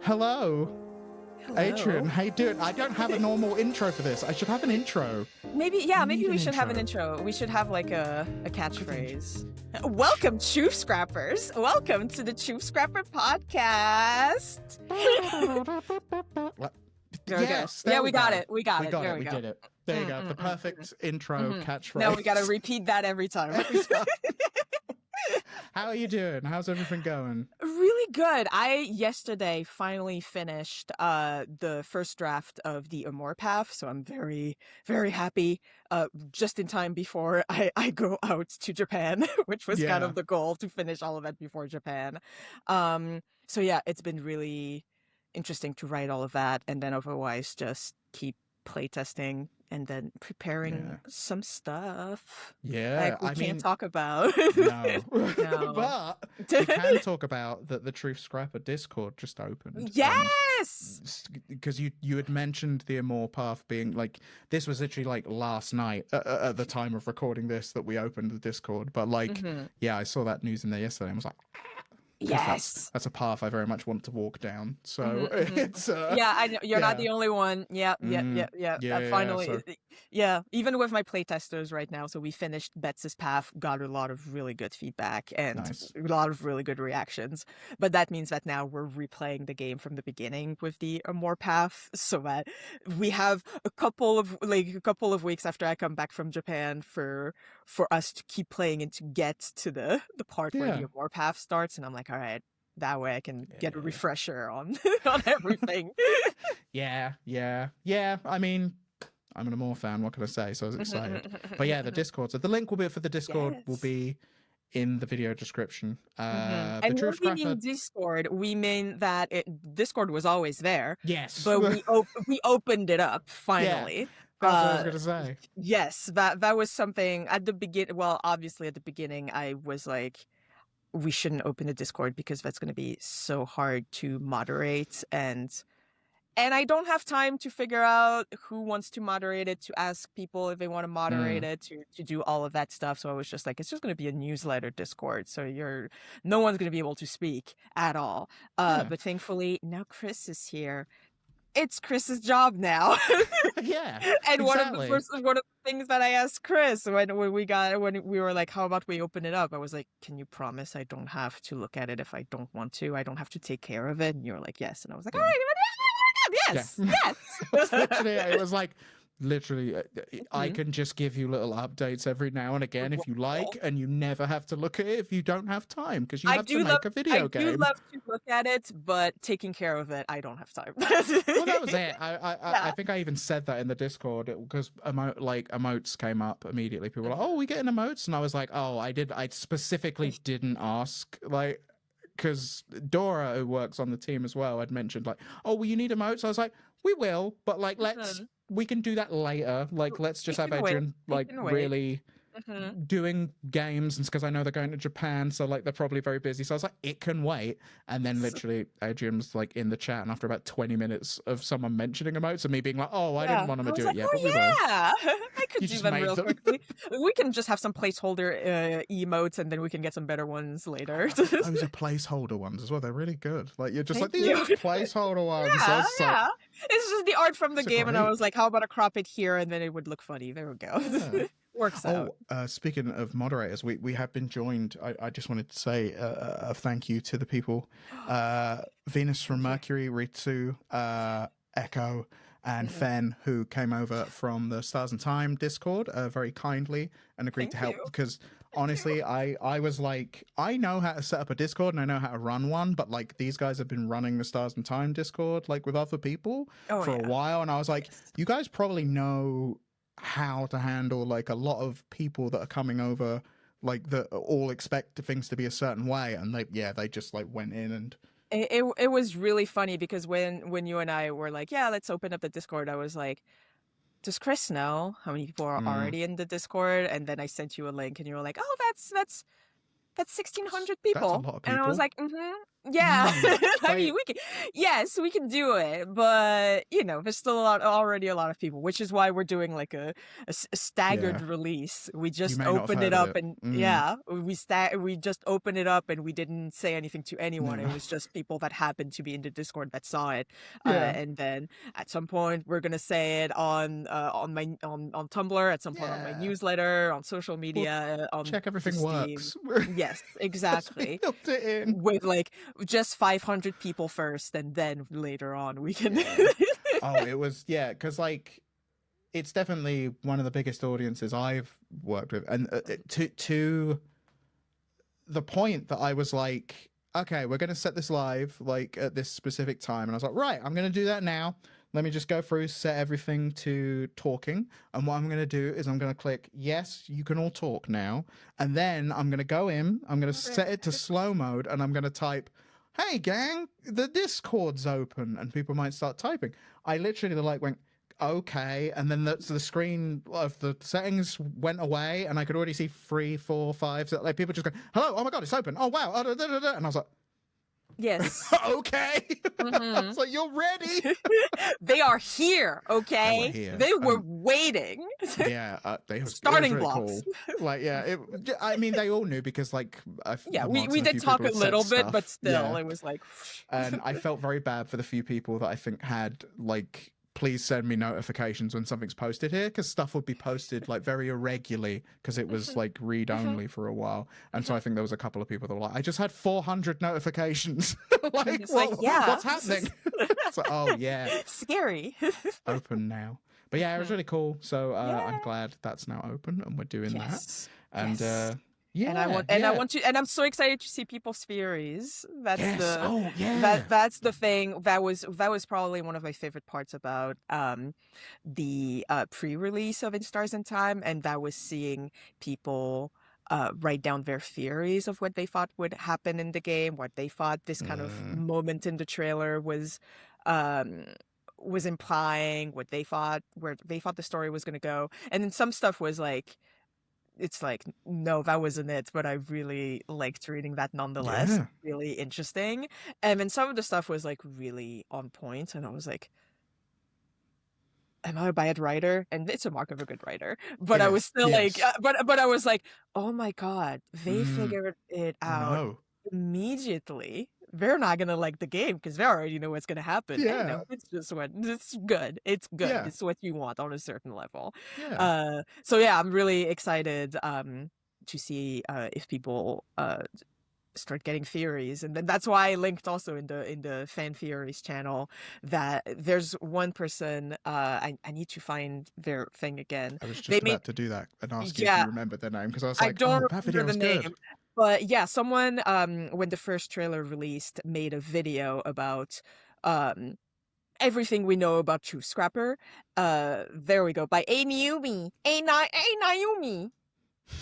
Hello. Hello. Adrienne, how you doing? I don't have a normal intro for this. I should have an intro. Maybe we should have an intro. We should have like a catchphrase. Welcome, Truth Scrappers. Welcome to the Truth Scrapper podcast. Yes. Yeah, we got it. We got it. We did it. There you go. The perfect intro catchphrase. Now we got to repeat that every time. How are you doing? How's everything going? Really good. I yesterday finally finished the first draft of the Amor Path, so I'm very, very happy. Just in time before I go out to Japan, which was kind of the goal, to finish all of it before Japan. So yeah, it's been really interesting to write all of that, and then otherwise just keep playtesting and then preparing some stuff. Yeah, like we can't talk about. No. But we can talk about that the Truth Scrapper Discord just opened. Yes! Because you had mentioned the Amor Path being like, this was literally like last night at the time of recording this that we opened the Discord. But like, I saw that news in there yesterday and was like, yes, that's a path I very much want to walk down. So it's I know you're not the only one. Finally, even with my playtesters right now, so we finished Bets's path, got a lot of really good feedback and a lot of really good reactions. But that means that now we're replaying the game from the beginning with the Amor Path, so that we have a couple of weeks after I come back from Japan for us to keep playing and to get to the part where the Amor Path starts. And I'm like, all right, that way I can get a refresher on on everything. Yeah. I mean, I'm an Amor fan. What can I say? So I was excited. But yeah, the Discord. So the link will be be in the video description. And when we mean Discord, we mean that Discord was always there. Yes, but we opened it up finally. Yeah. That's what I was gonna say. Yes, that was something at the beginning. Well, obviously at the beginning, I was like, we shouldn't open a Discord because that's going to be so hard to moderate, and I don't have time to figure out who wants to moderate it, to ask people if they want to moderate it, to do all of that stuff. So I was just like, it's just going to be a newsletter Discord. So no one's going to be able to speak at all. But thankfully now Chris is here. It's Chris's job now. Yeah. And exactly. one of the things that I asked Chris when we were like, how about we open it up? I was like, can you promise I don't have to look at it if I don't want to? I don't have to take care of it. And you were like, yes. And I was like, all right, yes. It was like, literally, I can just give you little updates every now and again if you like, and you never have to look at it if you don't have time, because you have to make a video game. I do love to look at it, but taking care of it, I don't have time. Well, that was it. I think I even said that in the Discord, because emotes came up immediately. People were like, oh, we getting emotes? And I was like, oh, I specifically didn't ask, like, because Dora, who works on the team as well, had mentioned like, oh, well, you need emotes? I was like, we will, but like, we can do that later. Like, let's just have Adrienne really doing games, and because I know they're going to Japan, so like they're probably very busy. So I was like, it can wait. And then literally Adrienne was like in the chat, and after about 20 minutes of someone mentioning emotes and me being like, oh, I didn't want to do it yet, but we will. I could do them real quickly. We can just have some placeholder emotes, and then we can get some better ones later. Those are placeholder ones as well. They're really good. Like, you're just these are just placeholder ones. Yeah. It's just the art from the game, and I was like, how about I crop it here, and then it would look funny. There we go. Yeah. Works out. Speaking of moderators, we have been joined. I just wanted to say a thank you to the people, Venus from Mercury, Ritsu, Echo, and Fen, who came over from the Stars and Time Discord very kindly and agreed to help. Because honestly, I was like, I know how to set up a Discord and I know how to run one, but like, these guys have been running the Stars and Time Discord like with other people for a while, and I was like, you guys probably know how to handle like a lot of people that are coming over, like, that all expect things to be a certain way, and they just like went in. And it was really funny because when you and I were like, yeah, let's open up the Discord, I was like, does Chris know how many people are already in the Discord? And then I sent you a link and you were like, oh, that's 1,600 people. That's a lot of people. And I was like, Yeah. I mean, Like, we can do it, but there's still already a lot of people, which is why we're doing like a staggered yeah, release. We you just may not have opened heard it of up, it. and we just opened it up, and we didn't say anything to anyone. No. It was just people that happened to be in the Discord that saw it. Yeah. And then at some point we're gonna say it on Tumblr, at some point on my Yeah. newsletter, on social media, on Check everything Steam. works. Yes, exactly. Built it in. With like just 500 people first, and then later on we can. Yeah. Oh, it was, yeah, because like it's definitely one of the biggest audiences I've worked with, and to the point that I was like, okay, we're going to set this live like at this specific time, and I was like, right, I'm going to do that now. Let me just go through, set everything to talking, and what I'm going to do is I'm going to click yes, you can all talk now, and then I'm going to go in, I'm going to set it to slow mode, and I'm going to type, hey gang, the Discord's open, and people might start typing. I literally like went, okay, and then the screen of the settings went away, and I could already see 3, 4, 5, like people just go, hello, oh my god, it's open, oh wow, and I was like, Yes. okay. I was like, you're ready. They are here. Okay. They were waiting. Yeah, they were starting really blocks. Cool. Like, yeah, I mean, they all knew because, like, we did talk a little bit, but still, it was like. And I felt very bad for the few people that I think had like, please send me notifications when something's posted here, because stuff would be posted like very irregularly because it was like read only for a while. And so I think there was a couple of people that were like, I just had 400 notifications. Like, what's happening? It's like, oh yeah, scary. Open now. But yeah, it was really cool. So I'm glad that's now open and we're doing that. And yeah, and I want to, and I'm so excited to see people's theories. That's that's the thing. That was probably one of my favorite parts about the pre-release of In Stars and Time, and that was seeing people write down their theories of what they thought would happen in the game, what they thought this kind of moment in the trailer was implying, what they thought, where they thought the story was going to go. And then some stuff was like, it's like, no, that wasn't it, but I really liked reading that nonetheless. Really interesting. And then some of the stuff was like really on point, and I was like, am I a bad writer? And it's a mark of a good writer. But I was still like, but I was like, oh my god, they figured it out immediately. They're not gonna like the game because they already know what's gonna happen. Yeah, it's just it's good. It's good. Yeah. It's what you want on a certain level. Yeah. So yeah, I'm really excited to see if people start getting theories, and then that's why I linked also in the fan theories channel that there's one person. I need to find their thing again. I was just about to do that and ask you if you remember their name, because I was like, I don't remember the name. Good. But yeah, someone when the first trailer released made a video about everything we know about True Scrapper. There we go, by Naomi.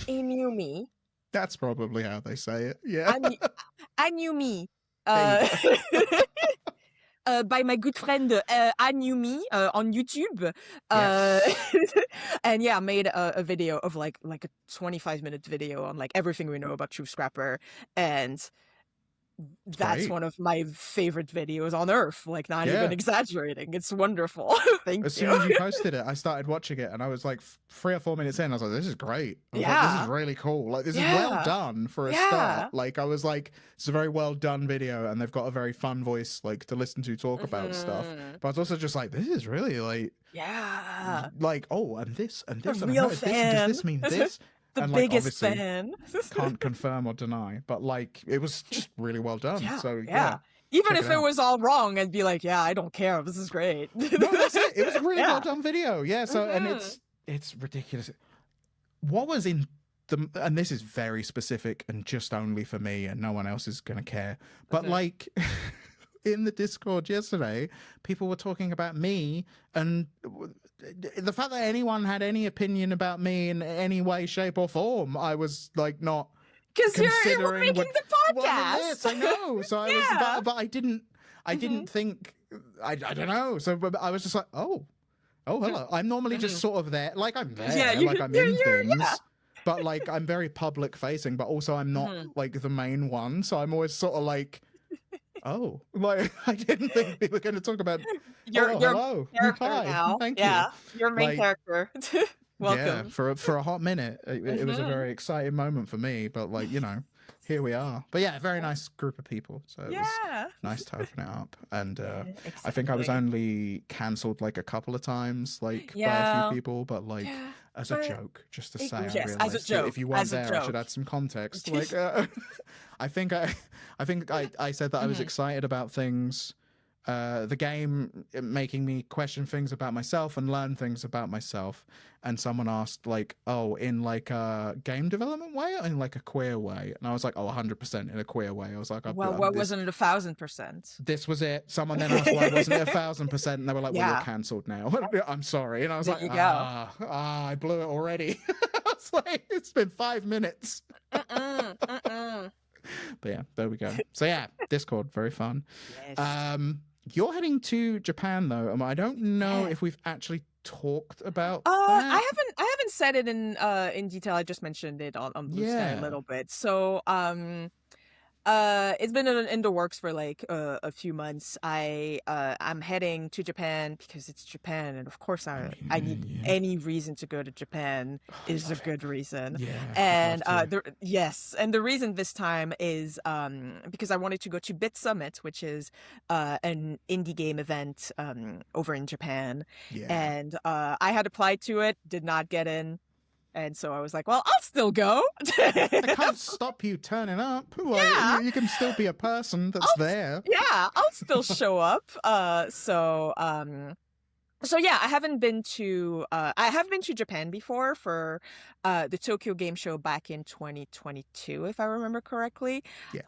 Naomi. That's probably how they say it. Yeah. Naomi. By my good friend Naomi on YouTube. And yeah, made a video of like a 25-minute video on like everything we know about True Scrapper, and that's one of my favorite videos on earth, like not even exaggerating. It's wonderful. Thank you. As soon as you posted it, I started watching it, and I was like 3 or 4 minutes in, I was like, this is great. I was like, this is really cool. Like, this is well done for a start. Like, I was like, it's a very well done video, and they've got a very fun voice like to listen to talk about stuff. But I was also just like, this is really like like, oh, and this and this, and real this, does this mean this? The and, biggest fan. Can't confirm or deny, but like, it was just really well done. So even if it was all wrong, I'd be like, yeah, I don't care. This is great. No, that's it. It was a really well done video. Yeah. So and it's ridiculous. What was in the, and this is very specific and just only for me, and no one else is gonna care. But like, in the Discord yesterday, people were talking about me, and the fact that anyone had any opinion about me in any way, shape, or form, I was like, not because you're making the podcast. I know. So I was, but I didn't think. I don't know. So but I was just like, oh, hello. I'm normally just sort of there, like I'm there, like I'm in things. But like, I'm very public facing, but also I'm not like the main one. So I'm always sort of like, Oh, like I didn't think we were going to talk about. Your Hello, character hi, now. thank Yeah, you. your main Like, character. yeah, Welcome. for a hot minute, it was a very exciting moment for me. But like, here we are. But yeah, very nice group of people. So it was Yeah. nice to open it up. And I think I was Exactly. only cancelled like a couple of times, like by a few people, but like as a joke, just to say, I yes, as a realized joke. if you weren't As a there, I should joke. add some context. Like, I think I said that I was excited about things. The game making me question things about myself and learn things about myself. And someone asked, like, oh, in like a game development way or in like a queer way? And I was like, oh, 100% in a queer way. I was like, well, what wasn't it 1,000%? This was it. Someone then asked why wasn't it 1,000%, and they were like, well, you're cancelled now. I'm sorry. And I was there like, you go. I blew it already. I was like, it's been 5 minutes. But yeah, there we go. So yeah, Discord, very fun. Yes. You're heading to Japan though. I don't know if we've actually talked about that. I haven't said it in detail. I just mentioned it on Blue Sky a little bit. So it's been in the works for like a few months. I'm heading to Japan because it's Japan, and of course I need any reason to go to Japan is a good reason. Yeah, and the reason this time is because I wanted to go to Bitsummit, which is an indie game event over in Japan. And I had applied to it, did not get in. And so I was like, well, I'll still go. They can't stop you turning up. Like, you can still be a person that's there. Yeah, I'll still show up. So yeah, I have been to Japan before for the Tokyo Game Show back in 2022, if I remember correctly. Yes.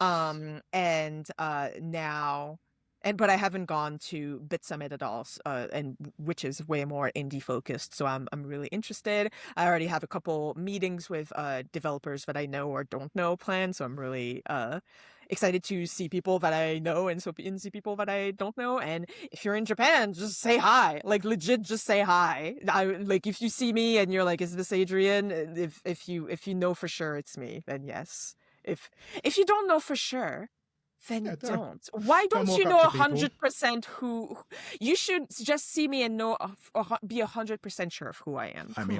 But I haven't gone to Bitsummit at all, and which is way more indie focused. So I'm really interested. I already have a couple meetings with developers that I know or don't know planned. So I'm really excited to see people that I know and see people that I don't know. And if you're in Japan, just say hi. Like legit, just say hi. Like if you see me and you're like, "Is this Adrienne?" If you know for sure it's me, then yes. If you don't know for sure, then don't. Why don't you know 100% who you should just see me and know be 100% sure of who I am? I mean,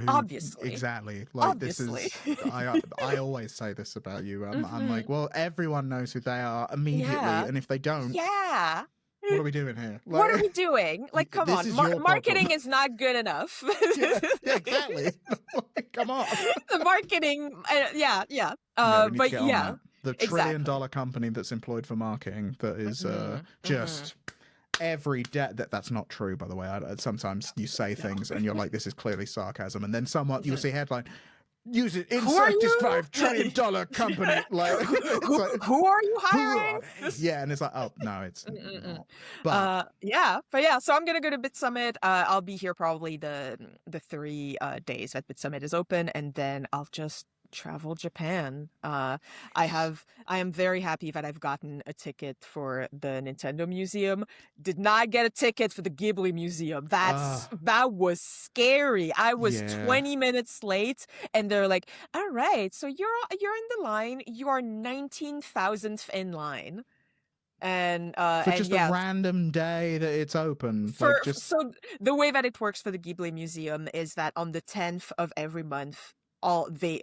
obviously exactly. Like obviously. This is I always say this about you. I'm like, well, everyone knows who they are immediately, and if they don't, what are we doing here? Like, what are we doing? Like, come on, marketing is not good enough. yeah, exactly. Come on, the marketing, but yeah. The $1 trillion company that's employed for marketing that is just every day. That's not true, by the way. Sometimes you say things and you're like, this is clearly sarcasm, and then you'll see headline, use it, insert this $5 trillion company. Like, who are you hiring? Yeah, and it's like, oh no, it's not. But so I'm gonna go to Bitsummit. I'll be here probably the 3 days that Bitsummit is open, and then I'll just travel Japan. I am very happy that I've gotten a ticket for the Nintendo Museum. Did not get a ticket for the Ghibli Museum. That was scary. I was 20 minutes late, and they're like, "All right, so you're in the line. You are 19,000th in line." And for just a random day that it's open. So the way that it works for the Ghibli Museum is that on the 10th of every month, they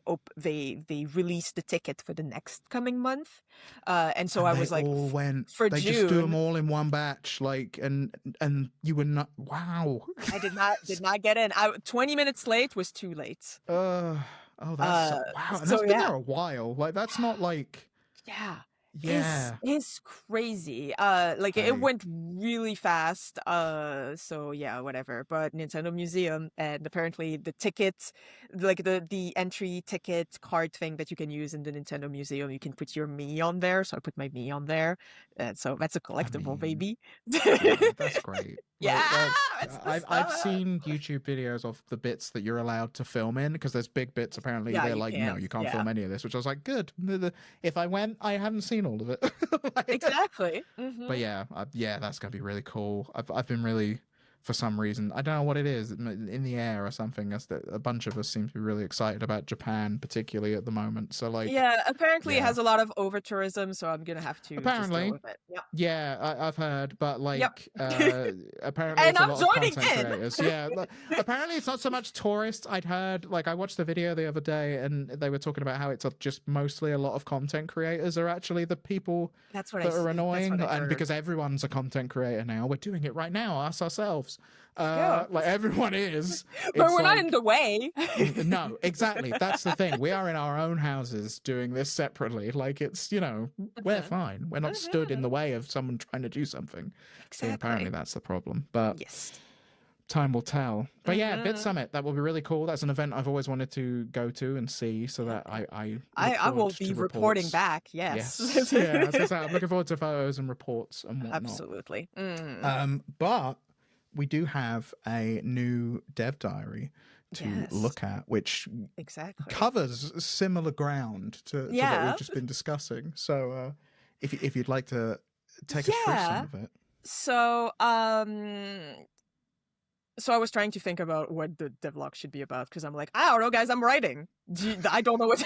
release the ticket for the next coming month, and so I was like, for they June, just do them all in one batch, like, and you were not. Wow. I did not get in. 20 minutes late was too late. That's wow. And that's been there a while. Like, that's not like it's crazy. It went really fast. So yeah, whatever. But Nintendo Museum, and apparently the tickets, like the entry ticket card thing that you can use in the Nintendo Museum, you can put your Mii on there. So I put my Mii on there, and so that's a collectible, baby. That's great. I've seen YouTube videos of the bits that you're allowed to film in, because there's big bits apparently they're like, no, you can't film any of this, which I was like, good. If I went, I haven't seen all of it. Exactly. But yeah, that's gonna be really cool. I've been really for some reason. I don't know what it is, in the air or something. A bunch of us seem to be really excited about Japan, particularly at the moment. So like, yeah, apparently it has a lot of over tourism, so I'm gonna have to just deal with it. Yep. Yeah, I've heard, but like, apparently and it's a I'm lot of joining content in. creators. Yeah, apparently it's not so much tourists. I'd heard, like, I watched the video the other day, and they were talking about how it's just mostly a lot of content creators are actually the people that are annoying, and because everyone's a content creator now, we're doing it right now, us ourselves. Like everyone is, but we're not in the way. No, exactly. That's the thing. We are in our own houses doing this separately. Like, it's, you know, we're fine. We're not stood in the way of someone trying to do something. Exactly. So apparently that's the problem. But yes, time will tell. But yeah, Bitsummit, that will be really cool. That's an event I've always wanted to go to and see, so that I will be reporting back. Yes. Yeah, as I say, I'm looking forward to photos and reports and whatnot. Absolutely. But we do have a new dev diary to look at, which covers similar ground to what we've just been discussing. So if you'd like to take us through some of it. So I was trying to think about what the devlog should be about, because I'm like, I don't know, guys, I'm writing. I don't know what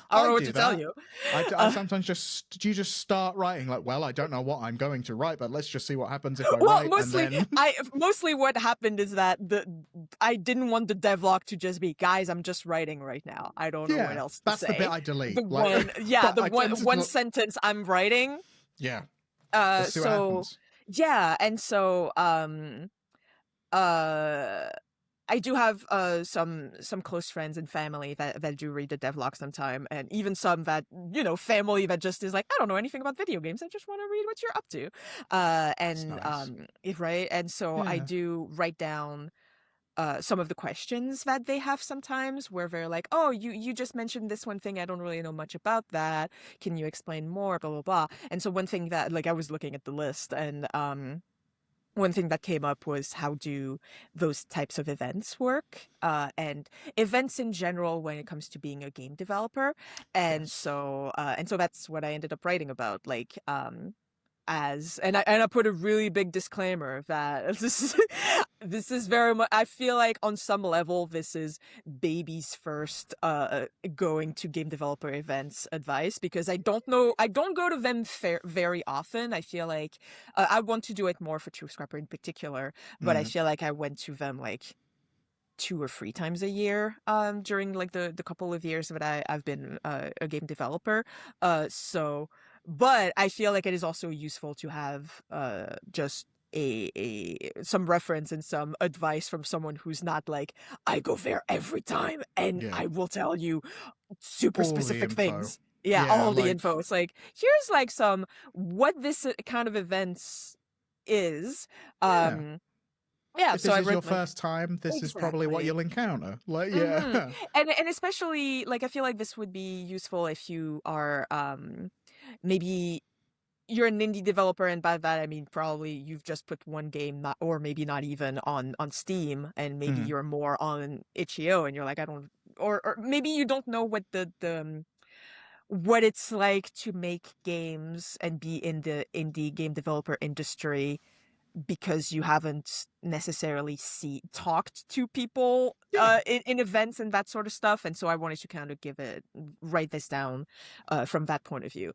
I don't know what to tell you. I sometimes you just start writing like, well, I don't know what I'm going to write, but let's just see what happens if I write. Mostly what happened is that I didn't want the devlog to just be, guys, I'm just writing right now. I don't know what else to that's say. The bit I delete. One sentence I'm writing. Yeah. Let's see what happens. Yeah, and so I do have some close friends and family that do read the devlog sometime, and even some that, you know, family that just is like, I don't know anything about video games, I just want to read what you're up to. Right? And so I do write down some of the questions that they have sometimes, where they're like, oh, you just mentioned this one thing, I don't really know much about that, can you explain more, blah blah blah. And so one thing that, like, I was looking at the list, and one thing that came up was, how do those types of events work, and events in general when it comes to being a game developer. And so that's what I ended up writing about, like, and I put a really big disclaimer that this is very much, I feel like on some level this is baby's first going to game developer events advice, because I don't go to them very often. I feel like I want to do it more for True Scrapper in particular, but I feel like I went to them like 2 or 3 times a year during like the couple of years that I've been a game developer. But I feel like it is also useful to have just some reference and some advice from someone who's not like, I go there every time and I will tell you super all specific things. All the info. It's like, here's like some what this kind of events is. If this is your first time, this is probably what you'll encounter. Like, and especially, like, I feel like this would be useful if you are maybe you're an indie developer, and by that I mean probably you've just put one game, or maybe not even on Steam, and maybe you're more on itch.io, and you're like, I don't, or maybe you don't know what the what it's like to make games and be in the indie game developer industry, because you haven't necessarily talked to people in events and that sort of stuff. And so I wanted to kind of write this down from that point of view.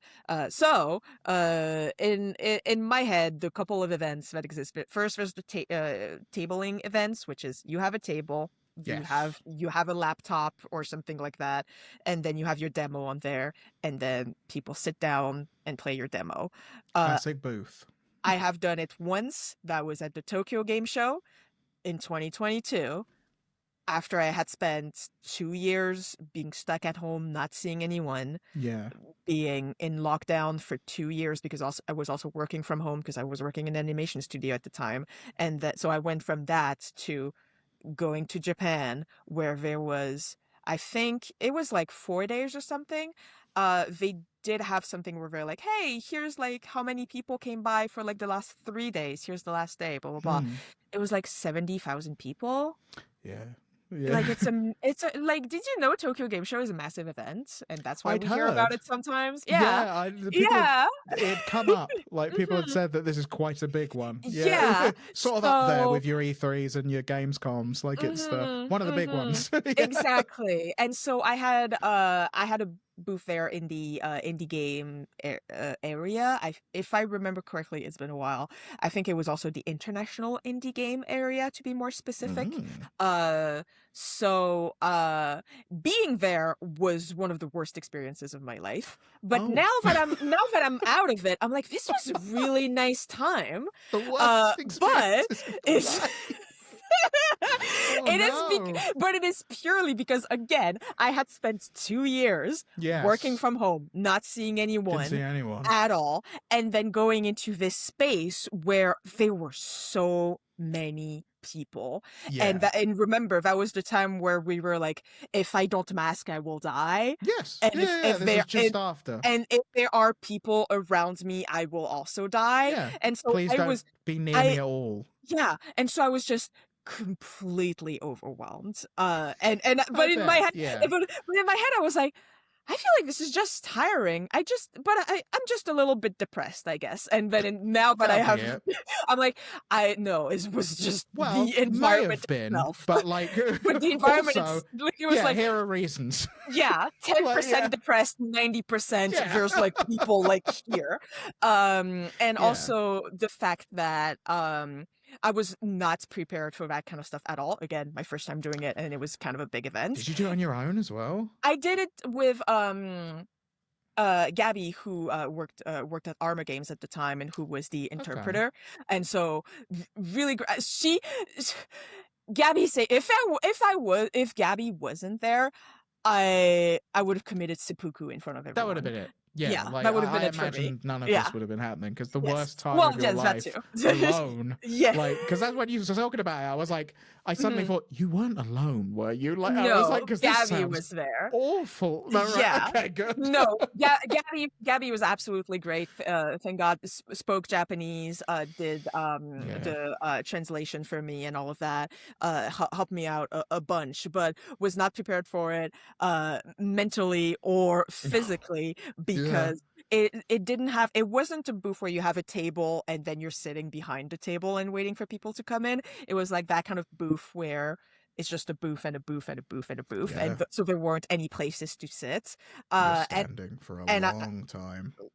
So in my head, the couple of events that exist, but first there's the tabling events, which is you have a table, you have a laptop or something like that, and then you have your demo on there, and then people sit down and play your demo. Classic booth. I have done it once. That was at the Tokyo Game Show in 2022. After I had spent 2 years being stuck at home, not seeing anyone, being in lockdown for 2 years, because I was also working from home because I was working in an animation studio at the time. And so I went from that to going to Japan, where there was, I think it was like 4 days or something. They did have something where they're like, hey, here's like how many people came by for like the last 3 days. Here's the last day, blah, blah, blah. It was like 70,000 people. Yeah. Like it's like, did you know Tokyo Game Show is a massive event, and that's why I'd we hear about heard. it sometimes? Yeah, It'd come up. Like people had said that this is quite a big one. Yeah. Sort of up there with your E3s and your Gamescoms. Like it's one of the big ones. Exactly. And so I had a booth there in the indie game area. If I remember correctly, it's been a while. I think it was also the international indie game area, to be more specific. So being there was one of the worst experiences of my life. But now that I'm out of it, I'm like, this was a really nice time. The worst experience but it's but it is purely because, again, I had spent 2 years working from home, not seeing anyone at all, and then going into this space where there were so many people. And remember, that was the time where we were like, if I don't mask, I will die. And and if there are people around me, I will also die. And so please don't be near me at all. And so I was just completely overwhelmed. But in my head, I was like, I feel like this is just tiring. I'm just a little bit depressed, I guess. And then now that I have, I'm like, it was just the environment itself. But like, but the environment, also, it was like, here are reasons. 10% depressed, 90%. There's like people like here, and also the fact that I was not prepared for that kind of stuff at all. Again, my first time doing it, and it was kind of a big event. Did you do it on your own as well? I did it with Gabby, who worked at Arma Games at the time, and who was the interpreter. And so, really, Gabby say if Gabby wasn't there, I would have committed seppuku in front of everyone. That would have been it. Like, that would have been it for me. I imagine none of this would have been happening because the worst time of your life alone. Like, because that's what you were talking about. I was like, I suddenly thought, you weren't alone, were you? Like, no, I was like, because Gabby was there. Awful. No, right? Okay, good. No, Gabby was absolutely great. Thank God, spoke Japanese. Did the translation for me and all of that. Helped me out a bunch, but was not prepared for it mentally or physically because it wasn't a booth where you have a table and then you're sitting behind the table and waiting for people to come in. It was like that kind of booth where it's just a booth and a booth and a booth and a booth, and so there weren't any places to sit. Standing for a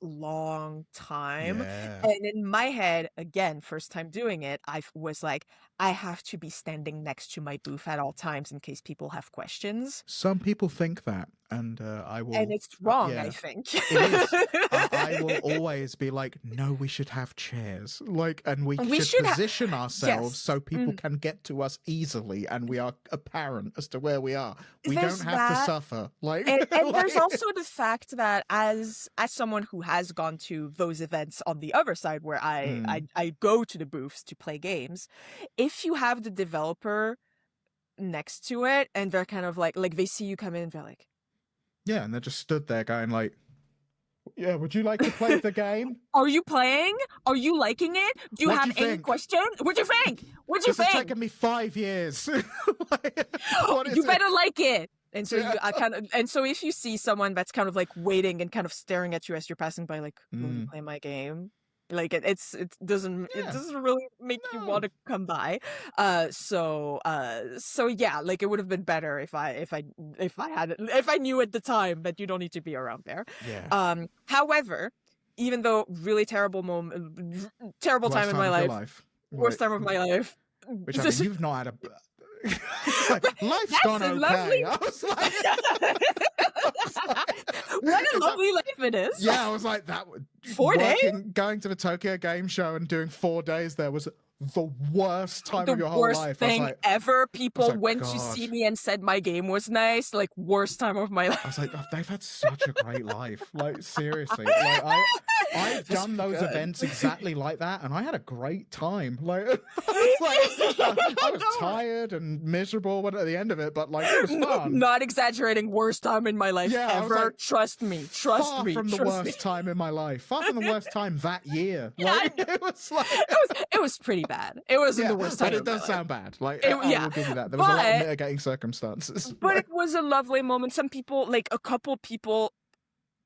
long time. And in my head, again, first time doing it, I was like, I have to be standing next to my booth at all times in case people have questions. Some people think that, and I will. And it's wrong, I think. It is. I will always be like, no, we should have chairs, like, and we should position ourselves so people can get to us easily, and we are apparent as to where we are. We don't have to suffer. Like, and there's also the fact that as someone who has gone to those events on the other side, where I go to the booths to play games, if you have the developer next to it and they're kind of like they see you come in, they're like, and they're just stood there going like, yeah, would you like to play the game? Are you playing? Are you liking it? Do you have any questions? What'd you think? What'd you think? This has taken me 5 years. You better like it. And so so if you see someone that's kind of like waiting and kind of staring at you as you're passing by, like, will you play my game? Like it doesn't really make you want to come by. So yeah, like it would have been better if I knew at the time that you don't need to be around there. However, even though really terrible time in my life, worst time of my life. Which I mean, you've not had a. It's like, life's gone okay. Lovely. I was like, what a lovely life it is. Yeah, I was like, that 4 days? Going to the Tokyo Game Show and doing 4 days there was the worst time of your whole life. The worst thing ever. People went to see me and said my game was nice. Like, worst time of my life. I was like, oh, they've had such a great life. Like, seriously. Like, I've done those events exactly like that, and I had a great time. Like, I was tired and miserable at the end of it, but like, it was fun. Not exaggerating, worst time in my life ever. Like, trust me. Far from the worst time in my life. Far from the worst time that year. Like, it was like... It was pretty bad. It wasn't the worst time. But it does sound bad. Like, I will give you that. There was a lot of mitigating circumstances. But it was a lovely moment. Some people, like a couple people,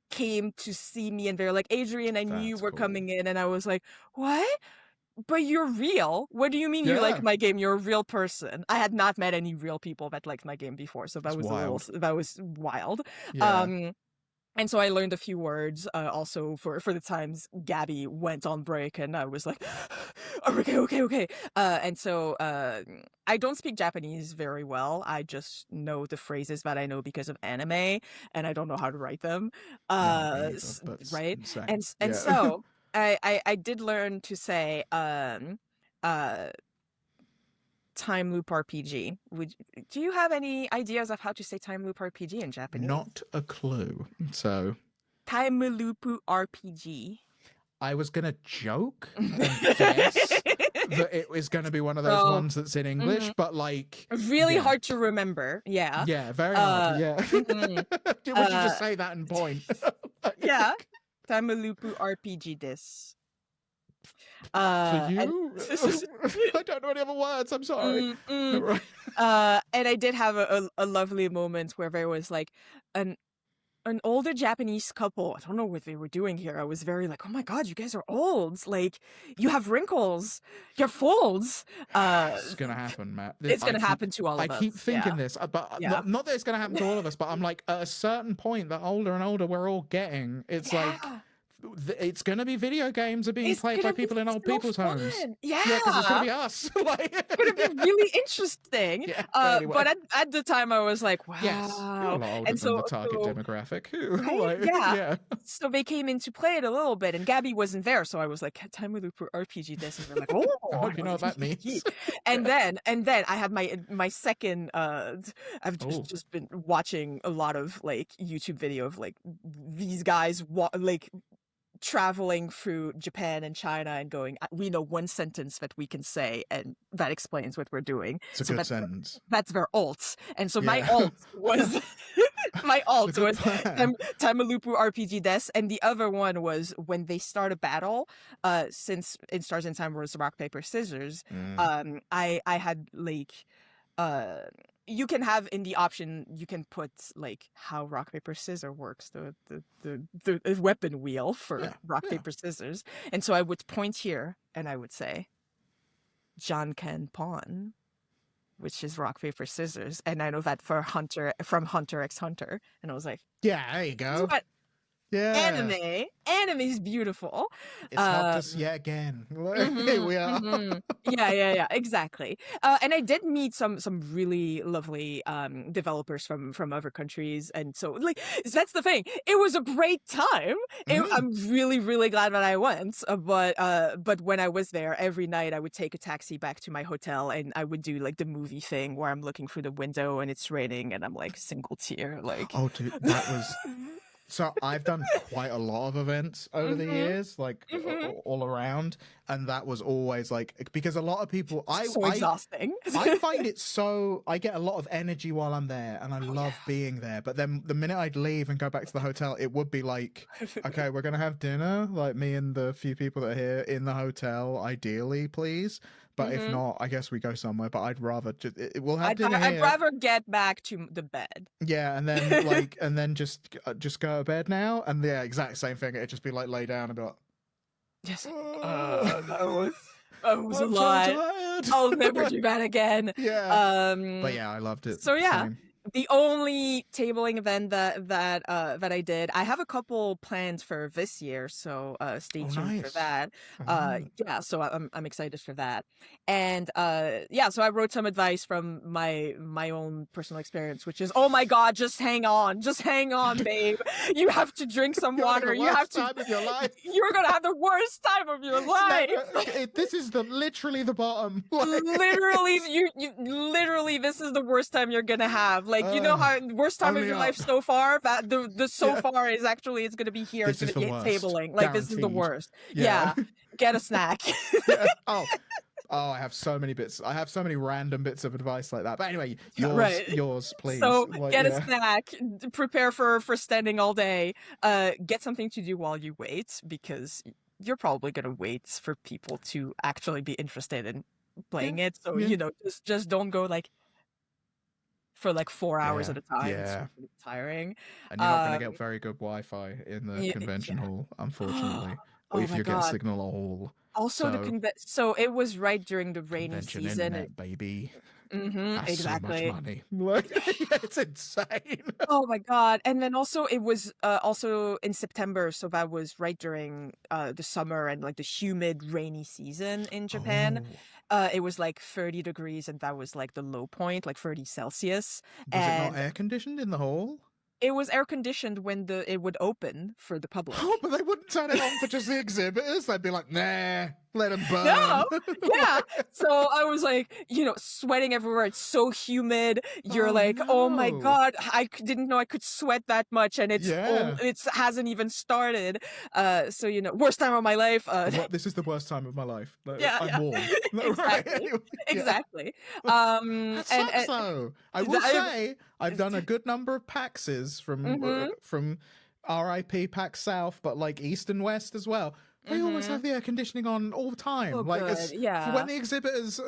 came to see me and they're like, Adrienne, I knew you were coming in, and I was like, what? But you're real. What do you mean you like my game? You're a real person. I had not met any real people that liked my game before, so that was wild. Yeah. And so I learned a few words. Also for the times Gabby went on break, and I was like, okay. And so I don't speak Japanese very well. I just know the phrases that I know because of anime, and I don't know how to write them. Right? And so. I did learn to say time loop RPG. Do you have any ideas of how to say time loop RPG in Japanese? Not a clue. So time loop RPG. I was gonna joke and guess that it was gonna be one of those ones that's in English, but like really hard to remember. Yeah. Yeah, very hard. Yeah. Would you just say that and point? Yeah. Time loop RPG this. For you? I don't know any other words. I'm sorry. Right. And I did have a lovely moment where there was like an older Japanese couple. I don't know what they were doing here. I was very like, oh my God, you guys are old. Like, you have wrinkles. You're folds. It's going to happen, Matt. It's going to happen to all of us. I keep thinking this, but not that it's going to happen to all of us, but I'm like, at a certain point, the older and older we're all getting, it's like... It's going to be video games are being played by people in old people's homes. Yeah, because it's going to be us. It's going to be really interesting. Anyway. But at the time, I was like, wow. Yes, you're a lot older than the target demographic. Right? So they came in to play it a little bit, and Gabby wasn't there, so I was like, time with RPG this, and we're like, oh, I hope you know what that means. And then I had my second. I've just been watching a lot of like YouTube video of like these guys like traveling through Japan and China and going, we know one sentence that we can say and that explains what we're doing. It's a good sentence. That's their alts. And so my alt was Tamalupu RPG Des, and the other one was when they start a battle, since in Stars in Time was rock, paper, scissors, I had like you can have in the option, you can put like how rock, paper, scissors works, the weapon wheel for rock, paper, scissors. And so I would point here and I would say, Janken Pawn, which is rock, paper, scissors. And I know that for Hunter, from Hunter x Hunter. And I was like, yeah, there you go. Anime is beautiful. It's not just yet again. Here we are. Yeah, exactly. And I did meet some really lovely developers from other countries, and so like that's the thing. It was a great time. I'm really glad that I went. But when I was there, every night I would take a taxi back to my hotel, and I would do like the movie thing where I'm looking through the window and it's raining, and I'm like single tear, like. Oh, dude, that was. So I've done quite a lot of events over the years, like all around, and that was always like, because a lot of people, exhausting. I find it so, I get a lot of energy while I'm there, and I love being there. But then the minute I'd leave and go back to the hotel, it would be like, okay, we're gonna have dinner, like me and the few people that are here in the hotel, ideally, please. But if not, I guess we go somewhere. But I'd rather we'll have dinner here. I'd rather get back to the bed. Yeah, and then like, and then just go to bed now. And the exact same thing. It'd just be like lay down and be like, yes, that was a lot. So tired. I'll never do that again. Yeah. But yeah, I loved it. So yeah. Same. The only tabling event that I did, I have a couple planned for this year, so stay tuned for that. Yeah, so I'm excited for that. And so I wrote some advice from my own personal experience, which is, oh my God, just hang on, babe. You have to drink some water. You have to. Time of your life. You're gonna have the worst time of your life. This is literally the bottom. Literally, literally, this is the worst time you're gonna have. Like, you know how worst time of your life so far? That the far is actually, it's going to be here. It's going to be tabling. Like, this is the worst. Yeah. Get a snack. Oh, I have so many bits. I have so many random bits of advice like that. But anyway, yours, please. So get a snack. Prepare for standing all day. Get something to do while you wait, because you're probably gonna wait for people to actually be interested in playing it. So just don't go like for like 4 hours at a time. It's really tiring. And you're not going to get very good Wi-Fi in the convention hall, unfortunately. Oh if my you get God. signal at all. Also, so it was right during the rainy convention season. Internet, baby. That's exactly. So much money. Like, it's insane. Oh my God. And then also it was also in September, so that was right during the summer and like the humid rainy season in Japan. It was like 30 degrees and that was like the low point, like 30 Celsius. Was it not air conditioned in the hall? It was air conditioned when it would open for the public. Oh, but they wouldn't turn it on for just the exhibitors. They'd be like, nah, let them burn. No, yeah. So I was like, sweating everywhere. It's so humid. You're like, oh my God, I didn't know I could sweat that much, and it hasn't even started. So worst time of my life. This is the worst time of my life. I'm warm. Exactly. Exactly. That sucks, though. I will say I've done a good number of PAXs from RIP PAX South, but like East and West as well. They always have the air conditioning on all the time. Oh, like, yeah. When the exhibitors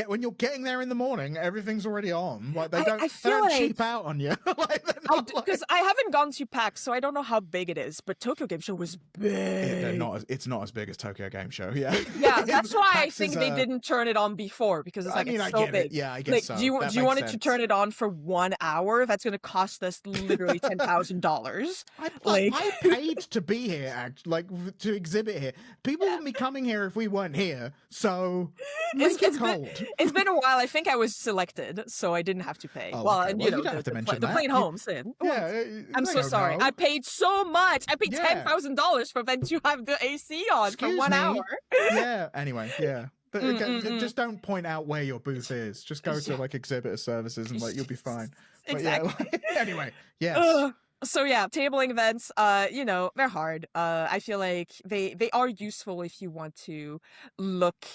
when you're getting there in the morning, everything's already on. Like they don't cheap out on you. Because I haven't gone to PAX, so I don't know how big it is. But Tokyo Game Show was big. It's not as big as Tokyo Game Show. Yeah. Yeah, that's why I think they didn't turn it on before, because it's like it's so big. Yeah, I guess so. Do you want it to turn it on for 1 hour? That's going to cost us literally $10,000. I paid to be here, to exhibit here. People wouldn't be coming here if we weren't here. So it's been a while. I think I was selected, so I didn't have to pay. You don't have to mention the plane home sin. Yeah, I'm so sorry. I paid so much. I paid $10,000 for them to have the AC on for 1 hour. Yeah. Anyway, yeah. But just don't point out where your booth is. Just go to like exhibitor services and you'll be fine. Exactly. But anyway, yes. So yeah, tabling events, they're hard. I feel like they are useful if you want to look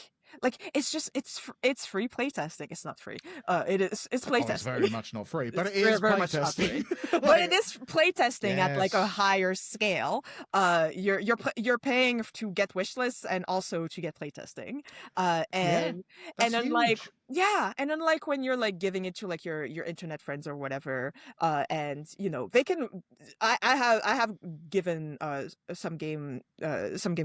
like it's free playtesting. It's not free. It's playtesting. It's very much not free, but it is playtesting. But it is playtesting at like a higher scale. You're paying to get wishlists and also to get playtesting. And then huge. And unlike when you're like giving it to like your internet friends or whatever, and they can. I have given some game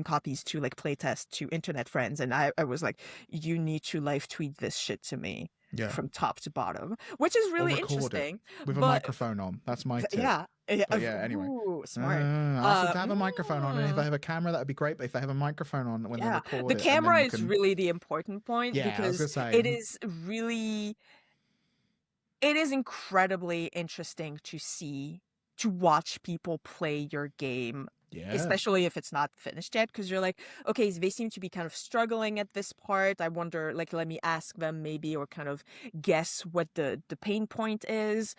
copies to like playtest to internet friends, and I was like, you need to live tweet this shit to me. Yeah. From top to bottom, which is really interesting. With a microphone on. That's my tip. Yeah. But anyway. Ooh, smart. I should have a microphone on, and if I have a camera, that would be great. But if I have a microphone on when they record the camera is really the important point, because it is incredibly interesting to watch people play your game. Yeah. Especially if it's not finished yet, because you're like, okay, they seem to be kind of struggling at this part. I wonder, like, let me ask them maybe, or kind of guess what the pain point is.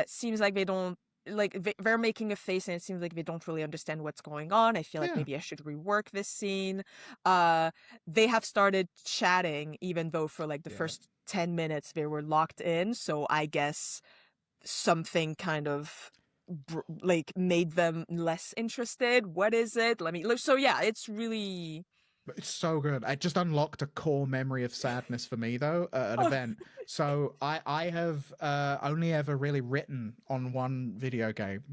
Seems like they don't, like, they're making a face and it seems like they don't really understand what's going on. I feel like maybe I should rework this scene. They have started chatting, even though for like the first 10 minutes they were locked in. So I guess something kind of like made them less interested. What is it? Let me look. So yeah, it's so good. It just unlocked a core memory of sadness for me, though, at an event. So I have only ever really written on one video game,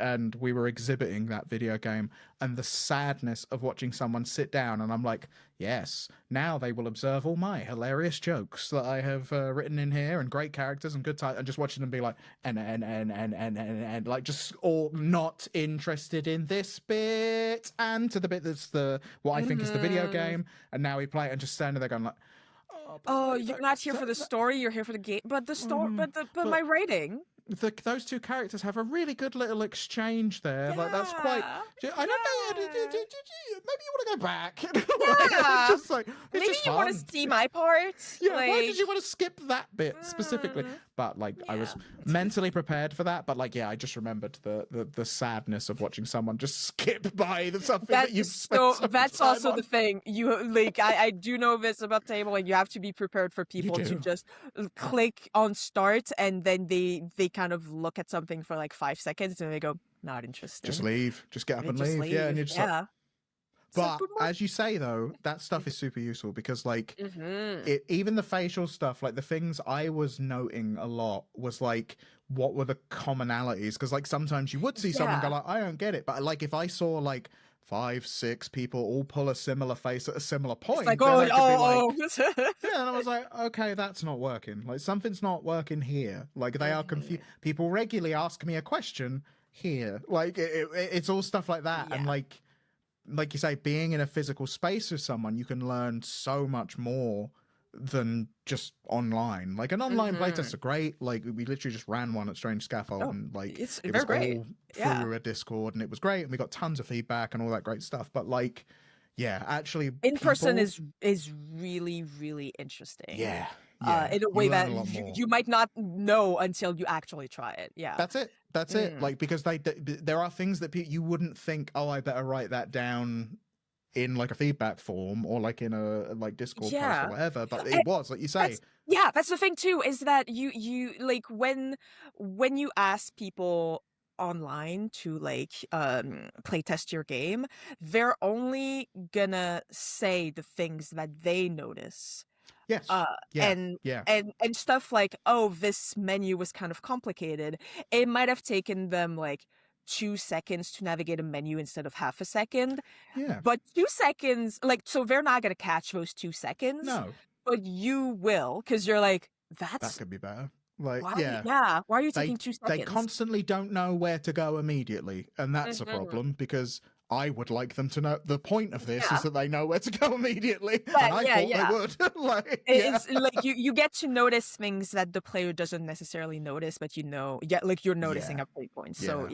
and we were exhibiting that video game, and the sadness of watching someone sit down, and I'm like, yes, now they will observe all my hilarious jokes that I have written in here, and great characters and good and just watching them be like, and like just all not interested in this bit, and to the bit that's what I think is the video game, and now we play it and just standing there going like, oh, you're not here for the story, you're here for the game, but the story, but my writing. Those two characters have a really good little exchange there. Like that's quite. I don't know. Maybe you want to go back. Just like, maybe just you want to see my part. Yeah. Like, why did you want to skip that bit specifically? But like, I was mentally prepared for that. But like, I just remembered the sadness of watching someone just skip by something that you've spent so that's much also time the thing. You like, I do know this about tabling. You have to be prepared for people to just click on start, and then they kind of look at something for like 5 seconds and they go, not interested. Just leave. Just get up and leave. Yeah, and you're just like, But as you say, though, that stuff is super useful because, like, even the facial stuff, like the things I was noting a lot was like, what were the commonalities? Because, like, sometimes you would see someone go like, I don't get it. But, like, if I saw, like, 5, 6 people all pull a similar face at a similar point, it's like, then yeah, and I was like, okay, that's not working. Like, something's not working here. Like, they are confused. People regularly ask me a question here. Like, it's all stuff like that. And, like you say, being in a physical space with someone, you can learn so much more than just online. Like, an online playtests are great. Like, we literally just ran one at Strange Scaffold, and like it was great. all through a Discord, and it was great, and we got tons of feedback and all that great stuff. But like, yeah, actually, in person is really, really interesting. Yeah. In a way that you might not know until you actually try it. Yeah, that's it. Like, because there are things that you wouldn't think, oh, I better write that down in like a feedback form or like in a like Discord post or whatever, but it was like you say. That's the thing too, is that you like when you ask people online to like playtest your game, they're only gonna say the things that they notice. Yes. And stuff like, oh, this menu was kind of complicated. It might have taken them like 2 seconds to navigate a menu instead of half a second. Yeah. But 2 seconds, like, so they're not going to catch those 2 seconds. No. But you will, because you're like, that could be better. Like, why are you taking 2 seconds? They constantly don't know where to go immediately. And that's a problem, because I would like them to know. The point of this is that they know where to go immediately. And I thought they would. Like, it's like you get to notice things that the player doesn't necessarily notice, but like you're noticing at play points. So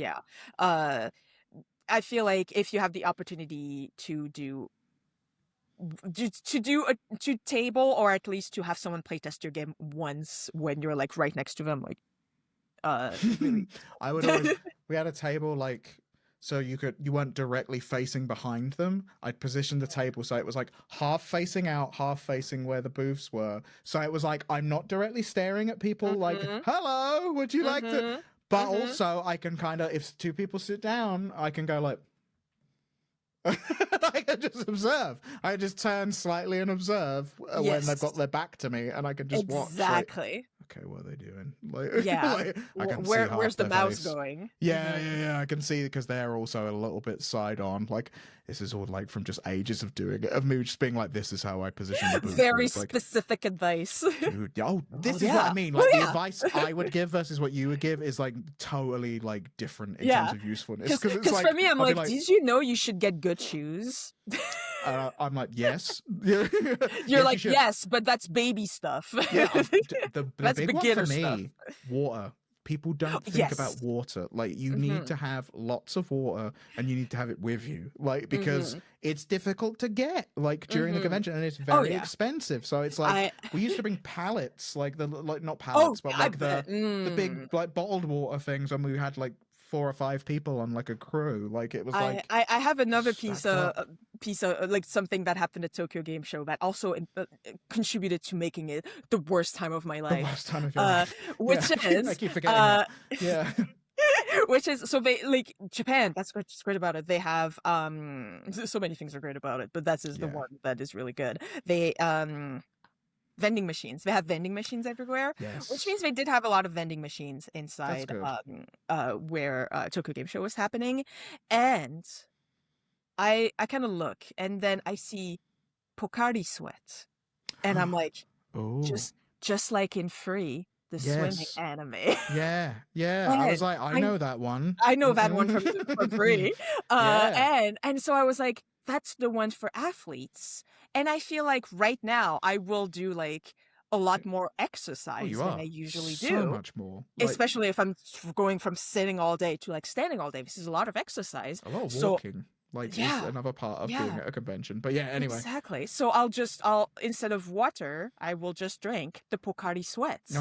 I feel like if you have the opportunity to table, or at least to have someone playtest your game once when you're like right next to them, like really. I would always, we had a table like, so you weren't directly facing behind them. I'd positioned the table so it was like half facing out, half facing where the booths were. So it was like, I'm not directly staring at people like, hello, would you like to? But also I can kind of, if 2 people sit down, I can go like, I can just observe. I just turn slightly and observe when they've got their back to me, and I can just watch. Exactly. Like, okay, what are they doing? Like, like, I can where's the mouse face going? Yeah. I can see, because they're also a little bit side on. Like, this is all like from just ages of doing it, of me just being like, this is how I position the booth. Very specific advice. Dude, this is what I mean. Like, the advice I would give versus what you would give is like totally like different in terms of usefulness. Because like, for me, I'm like, did you know you should get good shoes? I'm like, yes. You're like, yes, but that's baby stuff. Yeah, the that's big beginner one for me, stuff. Water. People don't think about water. Like, you need to have lots of water, and you need to have it with you, like, because it's difficult to get, like, during the convention, and it's very expensive. So it's like, we used to bring pallets, like not pallets, but like the big like bottled water things, when we had like 4 or 5 people on like a crew. Like, it was like, I have another piece of like something that happened at Tokyo Game Show that also contributed to making it the worst time of my life. The worst time of your life. Which is I keep forgetting that. Yeah. Which is, so they, like, Japan, that's what's great about it. They have so many things are great about it, but that's the one that is really good. They vending machines. They have vending machines everywhere, which means they did have a lot of vending machines inside where Tokyo Game Show was happening. And I kind of look, and then I see Pocari Sweat, and I'm like, just like in Free, the swimming anime. Yeah. I was like, I know that one. I know that one from Free. And so I was like, that's the one for athletes. And I feel like right now I will do like a lot more exercise than I usually do. So much more. Like, especially if I'm going from sitting all day to like standing all day. This is a lot of exercise. A lot of walking. Like, is another part of being at a convention. But yeah, anyway. Exactly. So I'll instead of water, I will just drink the Pocari Sweats.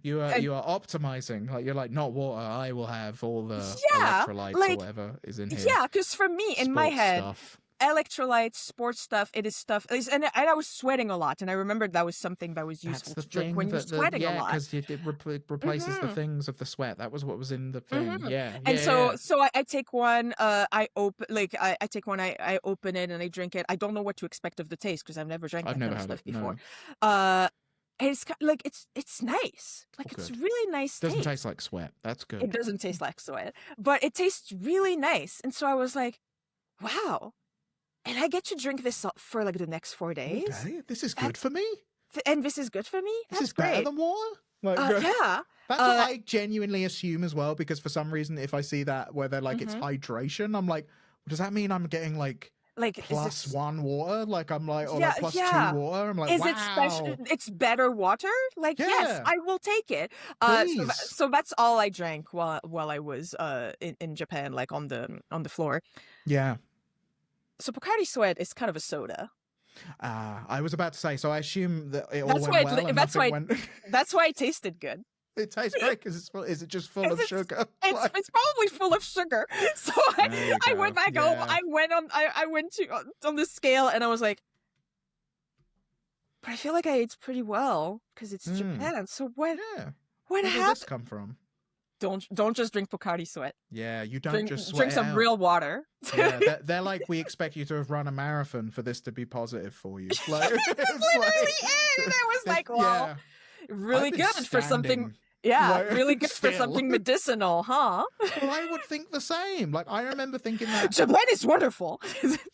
You are optimizing. Like, you're like, not water, I will have all the electrolytes or whatever is in here. Yeah, because for me, in my head, electrolytes, sports stuff. It is stuff, and I was sweating a lot, and I remembered that was something that was useful to drink when you're sweating a lot. Because it replaces the things of the sweat. That was what was in the thing. Yeah, and so I take one. I take one. I open it and I drink it. I don't know what to expect of the taste because I've never drank that kind of stuff before. No. It's like it's nice. Like it's really nice. Doesn't taste like sweat. That's good. It doesn't taste like sweat, but it tastes really nice. And so I was like, wow. And I get to drink this for like the next 4 days. Okay, this is good for me. And this is good for me. This is better than water. Like, yeah. That's what I genuinely assume as well, because for some reason, if I see that where they're like, it's hydration, I'm like, does that mean I'm getting like +1 water? Like I'm like, or like +2 water? I'm like, is it special? It's better water? Like, yes, I will take it. So that's all I drank while I was in Japan, like on the floor. Yeah. So Bacardi Sweat is kind of a soda. I was about to say, so I assume that it all went well. That's why it tasted good. It tastes great because is it just full of sugar? It's probably full of sugar. So I went back home. I went on the scale and I was like, but I feel like I ate pretty well because it's Japan. So what happened? Where did this come from? Don't just drink Bacardi Sweat. Yeah, you don't just sweat. Drink some real water. Yeah, they're like, we expect you to have run a marathon for this to be positive for you. Like, it was like, wow, really good for something. Yeah, really good for something medicinal, huh? Well, I would think the same. Like, I remember thinking that Japan is wonderful.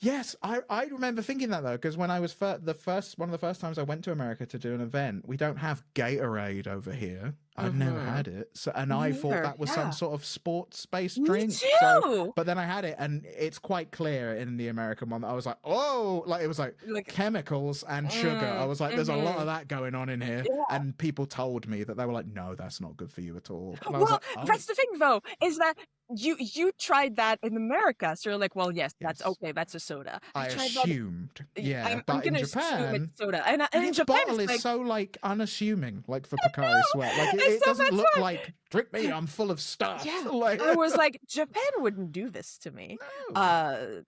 Yes, I remember thinking that though, because when I was one of the first times I went to America to do an event, we don't have Gatorade over here. I've never had it, so I thought that was some sort of sports-based drink. Me too. But then I had it, and it's quite clear in the American one that I was like, oh, like it was like chemicals and sugar. I was like, there's a lot of that going on in here, and people told me that they were like, no, that's not good for you at all. And I was like, oh. That's the thing though, is that you tried that in America, so you're like, well, yes, that's okay, that's a soda. I assumed, but in Japan, it's soda, and in Japan, bottle is so like unassuming, like for Bacardi Sweat, like it doesn't look like drink me, I'm full of stuff. Yeah, like, I was like, Japan wouldn't do this to me. No.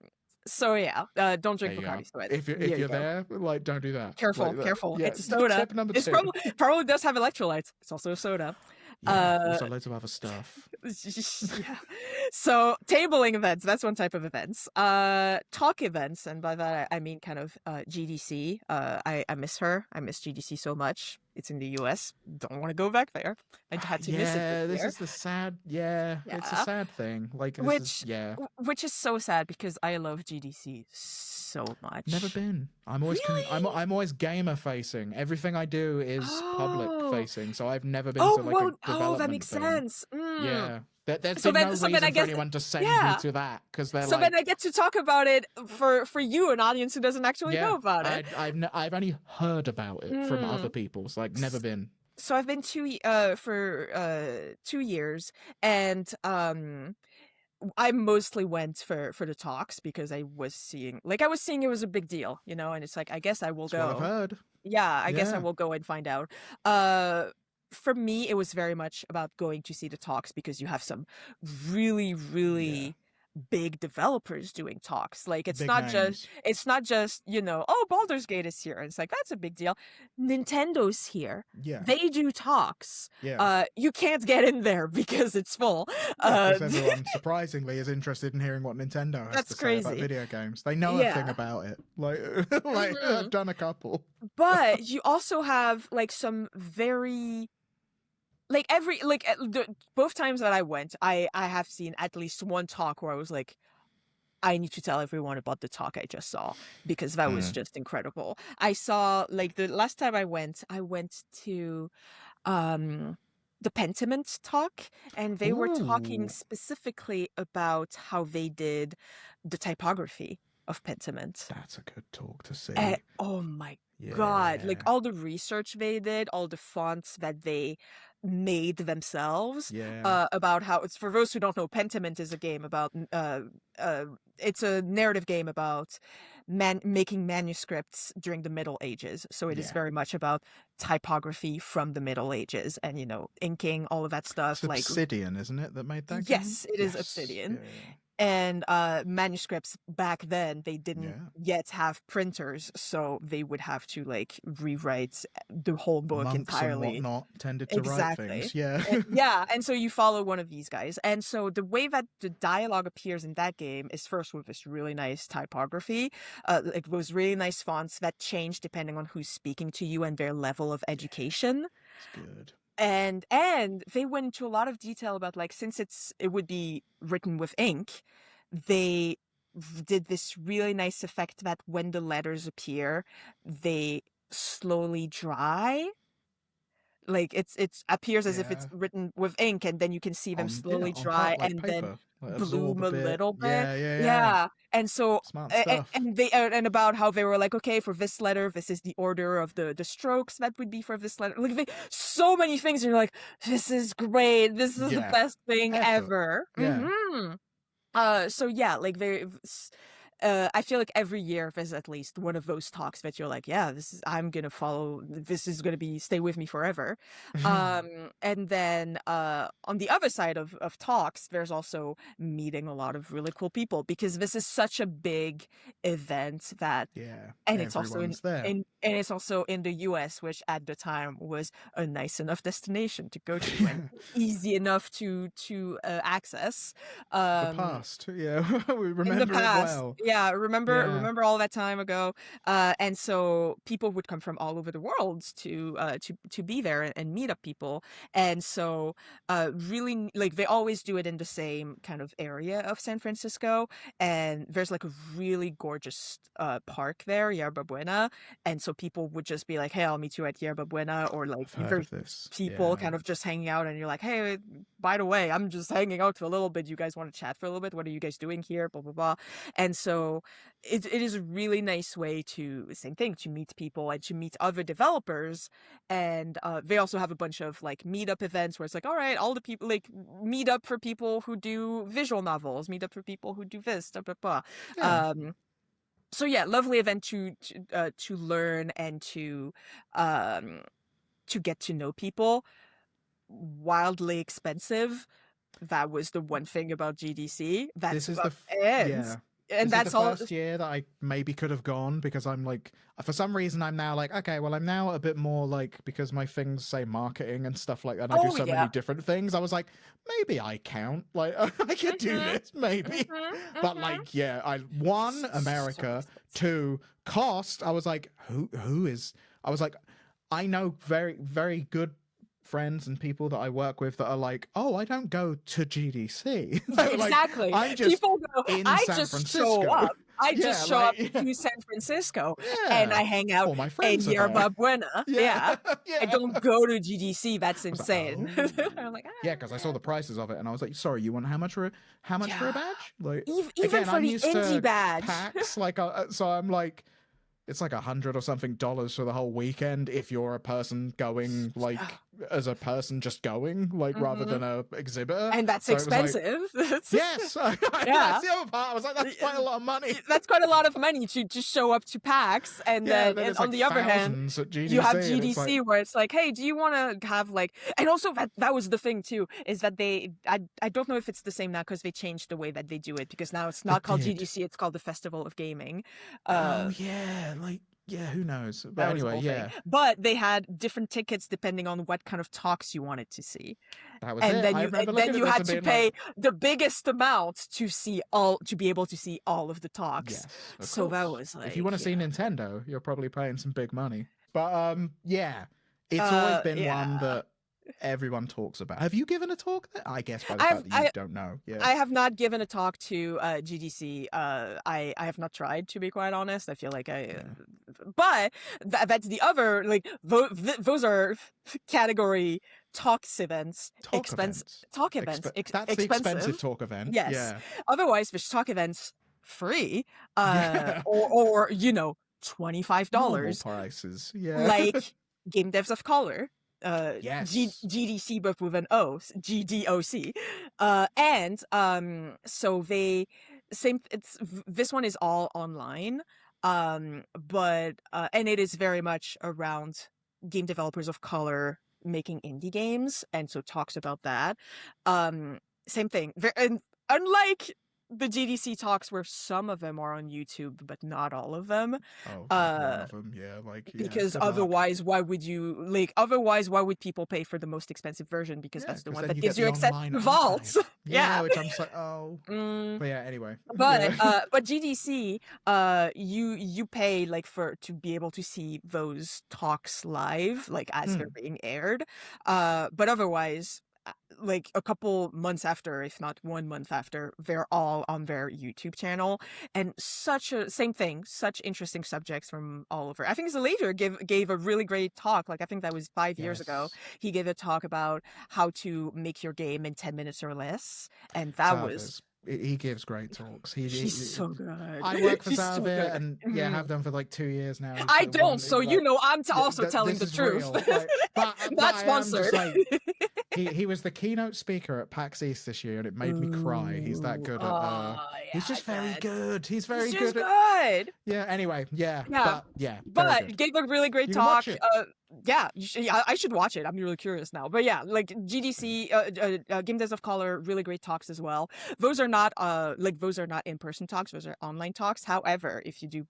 So don't drink Bacardi Sweat. If you're there, like, don't do that. Careful. Yeah. It's a soda. Tip number 2. It probably does have electrolytes. It's also a soda. Also loads of other stuff. Yeah. So tabling events, that's one type of events. Talk events, and by that I mean kind of GDC. I miss her. I miss GDC so much. It's in the US. Don't want to go back there. I had to miss it. Yeah, this is the sad. Yeah, it's a sad thing. Like which is so sad because I love GDC so much. Never been. I'm always I'm always gamer facing. Everything I do is public facing, so I've never been to like a development that makes thing. sense. Yeah. There's been no reason for anyone to send me to that, because they're so then I get to talk about it for you, an audience who doesn't actually know about it. I've only heard about it from other people, so like never been. So I've been for 2 years, and I mostly went for the talks because I was seeing it was a big deal, and it's like, I guess I will go. That's what I've heard. Yeah, I guess I will go and find out. For me, it was very much about going to see the talks because you have some really, really big developers doing talks. Like it's not just oh, Baldur's Gate is here. And it's like, that's a big deal. Nintendo's here. Yeah. They do talks. Yeah. You can't get in there because it's full. Because everyone surprisingly is interested in hearing what Nintendo has to say about video games. They know a thing about it. Like I've done a couple. But you also have like some very both times that I went, I have seen at least one talk where I was like, I need to tell everyone about the talk I just saw because that was just incredible. I saw the last time I went to the Pentiment talk, and they were talking specifically about how they did the typography of Pentiment. That's a good talk to see. Oh my God, like all the research they did, all the fonts that they made themselves, about how it's, for those who don't know, Pentiment is a game about it's a narrative game about making manuscripts during the Middle Ages. So it is very much about typography from the Middle Ages and inking, all of that stuff. It's Obsidian, isn't it, that made that game? Yes, it is Obsidian. and manuscripts back then, they didn't yet have printers, so they would have to like rewrite the whole book monks entirely. And whatnot tended to write things. And so you follow one of these guys, and so the way that the dialogue appears in that game is first with this really nice typography, like those really nice fonts that change depending on who's speaking to you and their level of education. It's good. And they went into a lot of detail about, like, since it would be written with ink, they did this really nice effect that when the letters appear, they slowly dry. Like it appears as if it's written with ink, and then you can see them slowly dry and then bloom a little bit. Yeah. And so and about how they were like, okay, for this letter, this is the order of the strokes that would be for this letter. Like so many things, and you're like, this is great. This is the best thing ever. So yeah, like I feel like every year there's at least one of those talks that you're like, yeah, I'm gonna follow. This is gonna stay with me forever. And then on the other side of talks, there's also meeting a lot of really cool people, because this is such a big event that and it's also it's also in the US, which at the time was a nice enough destination to go to and easy enough to access. The past, we remember it well. Remember all that time ago, and so people would come from all over the world to be there and meet up people, and so really, like, they always do it in the same kind of area of San Francisco, and there's like a really gorgeous park there, Yerba Buena, and so people would just be like, hey, I'll meet you at Yerba Buena, or like there's people kind of just hanging out, and you're like, hey, by the way, I'm just hanging out for a little bit, you guys want to chat for a little bit, what are you guys doing here, blah blah blah. And so it is a really nice way to, same thing, to meet people and to meet other developers. And they also have a bunch of like meetup events where it's like, all right, all the people, like, meet up for people who do visual novels, meet up for people who do this, blah blah blah. So yeah, lovely event to learn and to get to know people. Wildly expensive. That was the one thing about GDC. That's and that's the first year that I maybe could have gone, because I'm like, for some reason I'm now like, okay, well, I'm now a bit more like, because my things say marketing and stuff like that, and I do so many different things, I was like, maybe I count, like, I could do this, maybe. But like, one, America, two, cost, I was like, who is, I was like, I know very, very good friends and people that I work with that are like, oh, I don't go to GDC. Exactly. Like, I'm just people go, in I San just Francisco. show up. I just show up to San Francisco and I hang out in Yerba Buena. I don't go to GDC. That's insane. Like, oh. I'm like, because I saw the prices of it and I was like, sorry, you want how much for a badge? Like, even again, for I'm the used indie to badge. packs, like, so I'm like, it's like $100 or something for the whole weekend if you're a person going, like, as a person just going, like, rather than a exhibitor. And that's expensive. Like, yes. That's the other part. I was like, that's quite a lot of money. That's quite a lot of money to just show up to PAX. And then and on the other hand, you have GDC where it's like, hey, do you want to have like, and also that was the thing too, is that I don't know if it's the same now because they changed the way that they do it, because now it's not called GDC, it's called the Festival of Gaming. Like, who knows? But anyway, But they had different tickets depending on what kind of talks you wanted to see. That was and it. Then you had to pay the biggest amount to be able to see all of the talks. Yes, so that was like, if you want to see Nintendo, you're probably paying some big money. But it's always been one that everyone talks about. Have you given a talk there? I guess by the fact that you don't know. I have not given a talk to GDC. I have not tried, to be quite honest. I feel like but that's the other, like, those are category talks events. Talk events. That's the expensive talk event. Yes. Yeah. Otherwise, there's talk events free, or $25 normal prices. Yeah. Like Game Devs of Color. Yes. GDC, but with an O, GDOC, and so this one is all online, but and it is very much around game developers of color making indie games, and so talks about that. Same thing, and unlike the GDC talks where some of them are on YouTube, but not all of them. Oh, one of them, yeah. Because otherwise, why would people pay for the most expensive version? Because that's the one that gives you access to vaults. Yeah, which I'm just like, oh. But yeah, anyway. But GDC, you pay to be able to see those talks live, as they're being aired. But otherwise, a couple months after, if not 1 month after, they're all on their YouTube channel, and such interesting subjects from all over. I think Xavier gave a really great talk. I think that was 5 years ago. He gave a talk about how to make your game in 10 minutes or less, and that was. He gives great talks. He's so good. I work for Bazir, and have done for 2 years now. I don't, so I'm also telling the truth. But not sponsored. He was the keynote speaker at PAX East this year, and it made me cry. He's that good at. He's just very good. He's very good. Yeah. Anyway. Yeah. But he gave a really great talk. I should watch it. I'm really curious now. But yeah, GDC, Game Devs of Color, really great talks as well. Those are not in-person talks. Those are online talks. However, if you do,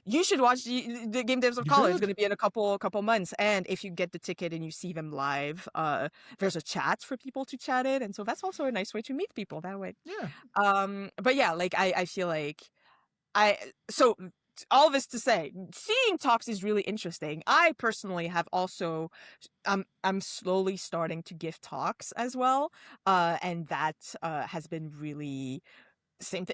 you should watch the Game Devs of Color. It's going to be in a couple months. And if you get the ticket and you see them live, there's a chat for people to chat in, and so that's also a nice way to meet people that way. Yeah. But yeah, I feel like all this to say, seeing talks is really interesting. I personally have also, I'm slowly starting to give talks as well, and that has been really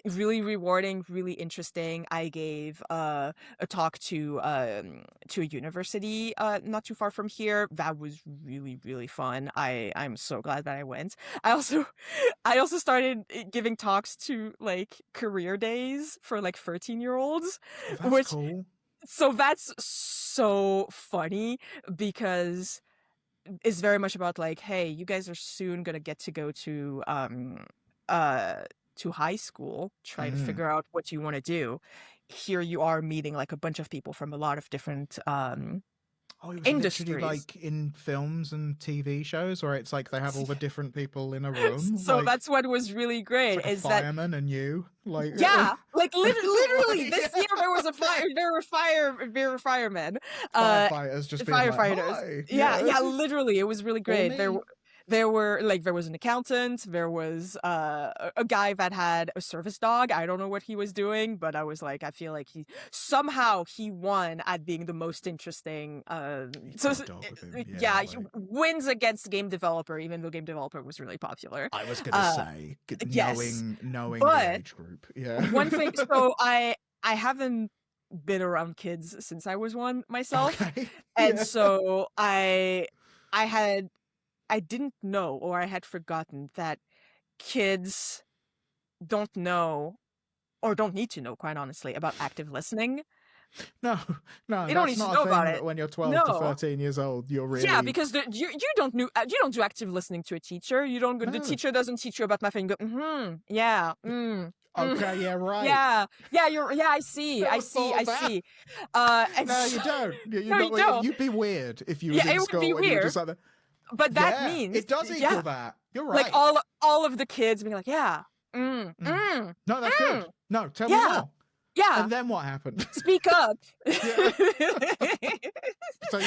really rewarding, really interesting. I gave a talk to a university not too far from here. That was really, really fun. I'm so glad that I went. I also started giving talks to career days for 13-year-olds, which cool. So that's so funny because it's very much about hey, you guys are soon gonna get to go to high school, try to figure out what you want to do. Here you are meeting a bunch of people from a lot of different industries. In films and TV shows where it's they have all the different people in a room. So that's what was really great. Is that fireman and you literally this year there were firemen, firefighters, just firefighters. Yeah, literally, it was really great. There was an accountant, there was a guy that had a service dog. I don't know what he was doing, but I was I feel like he won at being the most interesting. He wins against game developer, even though game developer was really popular. I was gonna say, knowing the age group. Yeah. One thing, so I haven't been around kids since I was one myself, and so I didn't know, or I had forgotten, that kids don't know, or don't need to know, quite honestly, about active listening. No, you don't need to know about it when you're 12 to 13 years old. You're really because you don't do active listening to a teacher. You don't. The teacher doesn't teach you about nothing. You go, okay, yeah, right. I see. No, you don't. You don't. You'd be weird if you was in school. It would be weird. Just but that means it does equal that. You're right. All of the kids being no, that's good. No, tell me more. Yeah. And then what happened? Speak up. So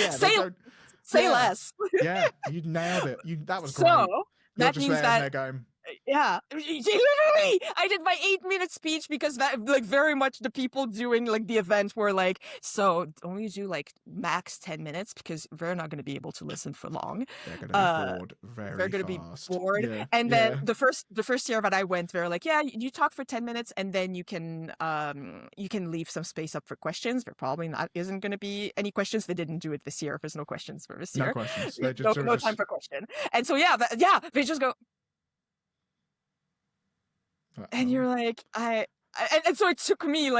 say less. Yeah, you nailed it. That was great. So You're that just means there going, yeah, literally, I did my 8-minute speech because that very much the people doing the event were so only do max 10 minutes because they're not going to be able to listen for long. They're going to be bored very They're going to fast. be bored. Yeah. And then the first year that I went, they're you talk for 10 minutes and then you can leave some space up for questions. There probably isn't going to be any questions. They didn't do it this year. There's no questions for this year. No questions. No time for question. And so they just go. And you're and so it took me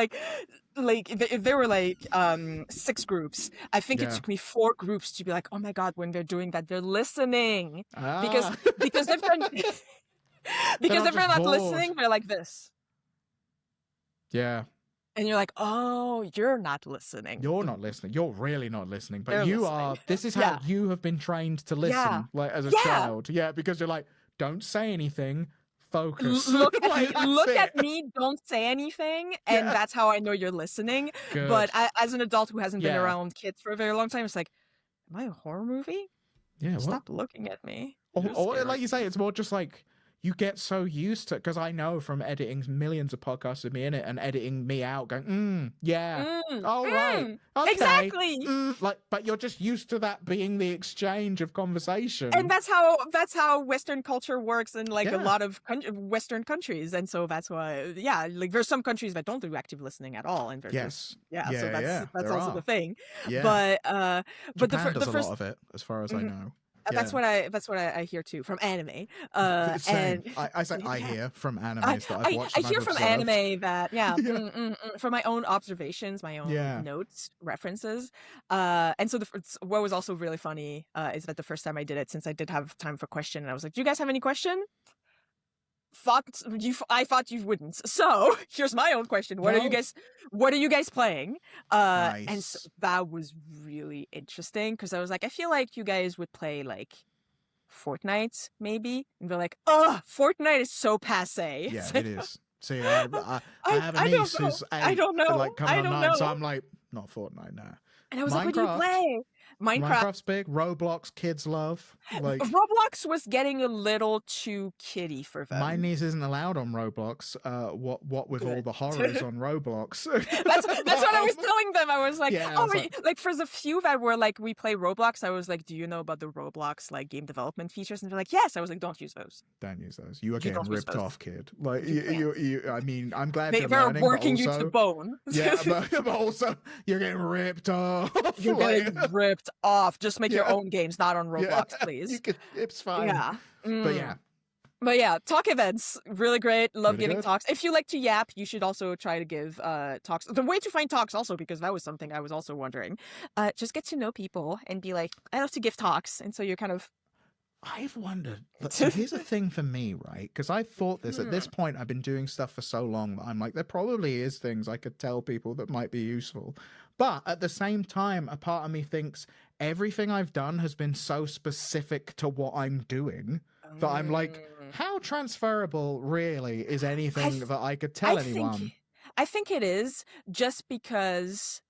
there were 6 groups. I think it took me 4 groups to be oh my god, when they're doing that, they're listening because if they're not listening, they're like this. Yeah. And you're oh, you're not listening. You're not listening. You're really not listening. But they're you listening. are. This is how you have been trained to listen, as a child. Yeah, because you're don't say anything. focus. Look Look at me, don't say anything, and that's how I know you're listening. Good. But as an adult who hasn't been around kids for a very long time, it's like, am I a horror movie? Yeah, Stop looking at me. Or like you say, it's more just like you get so used to, because I know from editing millions of podcasts of me in it and editing me out going, right, okay. Exactly. Like, but you're just used to that being the exchange of conversation. And that's how Western culture works in like a lot of Western countries. And so that's why, like there's some countries that don't do active listening at all. And there's so that's also the thing. But Japan does a lot of it, as far as I know. That's what I hear too from anime. And I say I hear from animes that I've watched. I hear from anime that from my own observations, my own notes, references. And so what was also really funny is that the first time I did it, since I did have time for question, and I was like, "Do you guys have any question?" I thought you wouldn't. So here's my own question. What are you guys playing? Nice. And so that was really interesting because I was like, I feel like you guys would play like Fortnite maybe, and they're like, oh, Fortnite is so passe. Yeah, it is. See, I have a niece who's 8, I don't know. Like coming on 9, so I'm like, not Fortnite now. And I was like, what do you play? Minecraft's big. Roblox, kids love. Like Roblox was getting a little too kiddie for them. My niece isn't allowed on Roblox. What with all the horrors on Roblox? That's what I was telling them. I was like, like for the few that were like, we play Roblox, I was like, do you know about the Roblox like game development features? And they're like, yes. I was like, don't use those. Don't use those. You are getting ripped off, kid. Like you I mean, I'm glad you're they're learning, working also, you to bone. Yeah, but also you're getting ripped off. You're getting ripped off. Just make your own games, not on Roblox, please. It's fine. Yeah. But yeah, talk events, really great. Love really giving good. Talks. If you like to yap, you should also try to give talks. The way to find talks also, because that was something I was also wondering, just get to know people and be like, I love to give talks. And so you're kind of... I've wondered, here's a thing for me, right? Because I thought this, at this point, I've been doing stuff for so long that I'm like, there probably is things I could tell people that might be useful. But at the same time, a part of me thinks everything I've done has been so specific to what I'm doing that I'm like, how transferable really is anything that I could tell anyone? I think it is, just because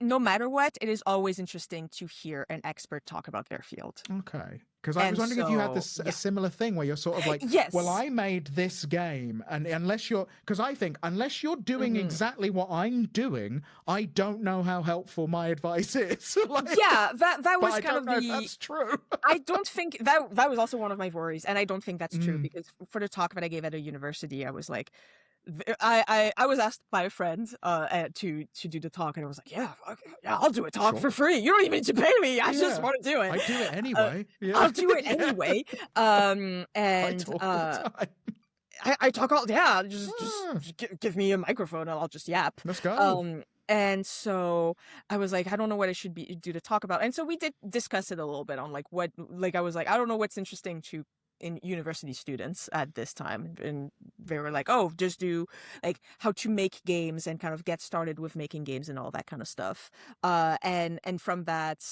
no matter what, it is always interesting to hear an expert talk about their field. Okay. Because I was wondering if you had this a similar thing where you're sort of like, well, I made this game, and unless you're doing exactly what I'm doing, I don't know how helpful my advice is. Like, that was kind of if that's true. I don't think that was also one of my worries, and I don't think that's true, because for the talk that I gave at a university, I was like, I was asked by a friend to do the talk, and I was like, yeah, I'll do a talk for free. You don't even need to pay me. I just want to do it. I do it anyway. I'll do it anyway. And I talk all the time. I talk all just give me a microphone and I'll just yap. Let's go. And so I was like, I don't know what I should do to talk about. And so we did discuss it a little bit on like what, like I was like, I don't know what's interesting in university students at this time, and they were like, oh, just do like how to make games and kind of get started with making games and all that kind of stuff, and from that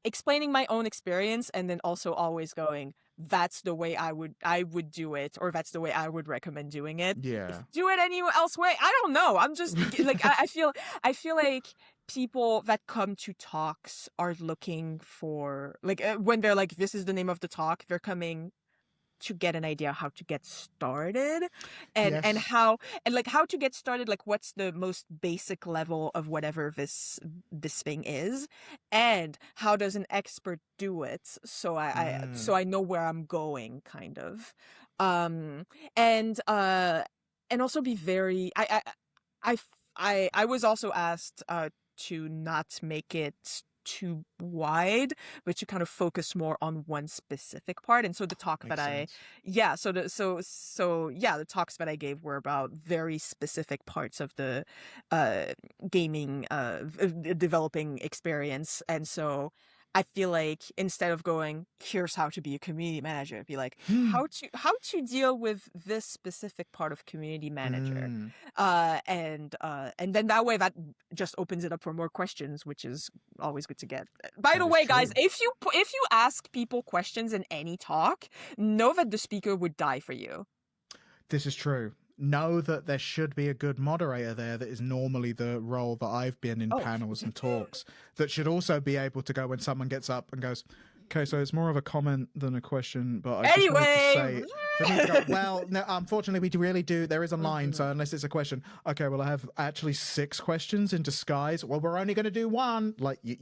explaining my own experience, and then also always going, that's the way I would do it, or that's the way I would recommend doing it. Do it any else way, I don't know. I'm just like, I feel like people that come to talks are looking for, like, when they're like, this is the name of the talk, they're coming to get an idea how to get started, and how to get started, like what's the most basic level of whatever this thing is, and how does an expert do it, so I know where I'm going, kind of, and also be very, I was also asked to not make it too wide, but to kind of focus more on one specific part. And so the talk the talks that I gave were about very specific parts of the gaming developing experience. And so I feel like instead of going, here's how to be a community manager, it'd be like, how to deal with this specific part of community manager. And then that way that just opens it up for more questions, which is always good to get. By the way, guys, if you ask people questions in any talk, know that the speaker would die for you. This is true. Know that there should be a good moderator there that is normally the role that I've been in panels and talks, that should also be able to go when someone gets up and goes, okay, so it's more of a comment than a question, but I just wanted to say, for me to go, well, no, unfortunately, we really do. There is a line, so unless it's a question, okay, well, I have actually 6 questions in disguise. Well, we're only going to do one. Like, you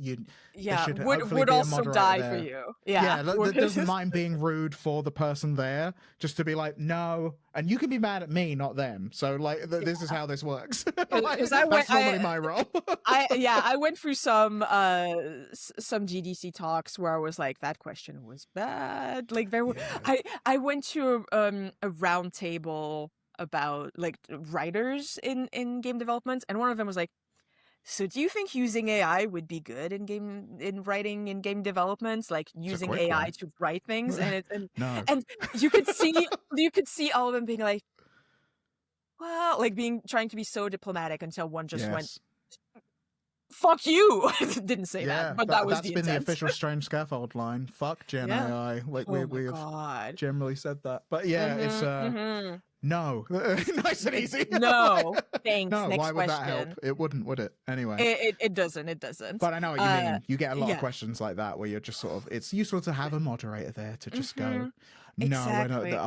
should hopefully would be also a moderator die there. for you. Yeah. That doesn't mind being rude for the person there, just to be like, no. And you can be mad at me, not them. So, like, this is how this works. Like, that's normally my role. I went through some GDC talks where I was like, that question was bad. Like, there were, I went to a round table about like writers in game development, and one of them was like, so do you think using AI would be good in writing in game development, like using AI to write things? And no. And you could see all of them being like, well, like trying to be so diplomatic until one just went, fuck you. Didn't say that, but that's been the official Strange Scaffold line. Fuck Gen AI. Like we've generally said that, but it's no. Nice and easy. No, thanks. No, next why would question. That help? It wouldn't, would it? Anyway, it doesn't. But I know what you mean. You get a lot of questions like that where you're just sort of. It's useful to have a moderator there to just go. Exactly. No,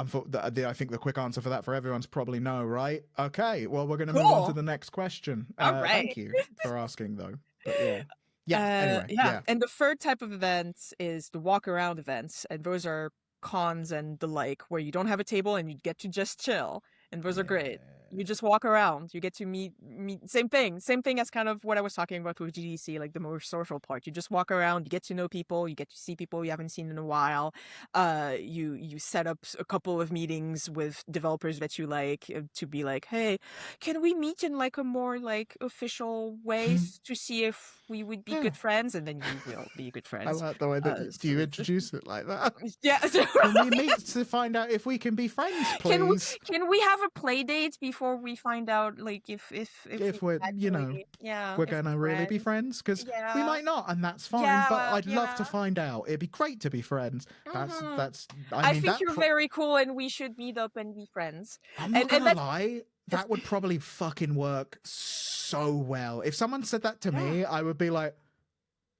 I think the quick answer for that for everyone's probably no, right? Okay, well, we're going to move on to the next question. All right. Thank you for asking, though. But anyway. And the third type of events is the walk around events, and those are cons and the like, where you don't have a table and you get to just chill, and those are great. You just walk around, you get to meet same thing as kind of what I was talking about with GDC, like the more social part. You just walk around, you get to know people, you get to see people you haven't seen in a while. You set up a couple of meetings with developers that you like to be like, hey, can we meet in like a more like official way to see if we would be good friends? And then you will be good friends. I like the way that do you introduce it like that? Yeah. Can we meet to find out if we can be friends, please? Can we have a play date before we find out, like, if we're actually, we're gonna really be friends? Because we might not, and that's fine. But I'd love to find out. It'd be great to be friends. That's. I mean, think you're very cool, and we should meet up and be friends. I'm not gonna lie. That would probably fucking work so well. If someone said that to me, I would be like,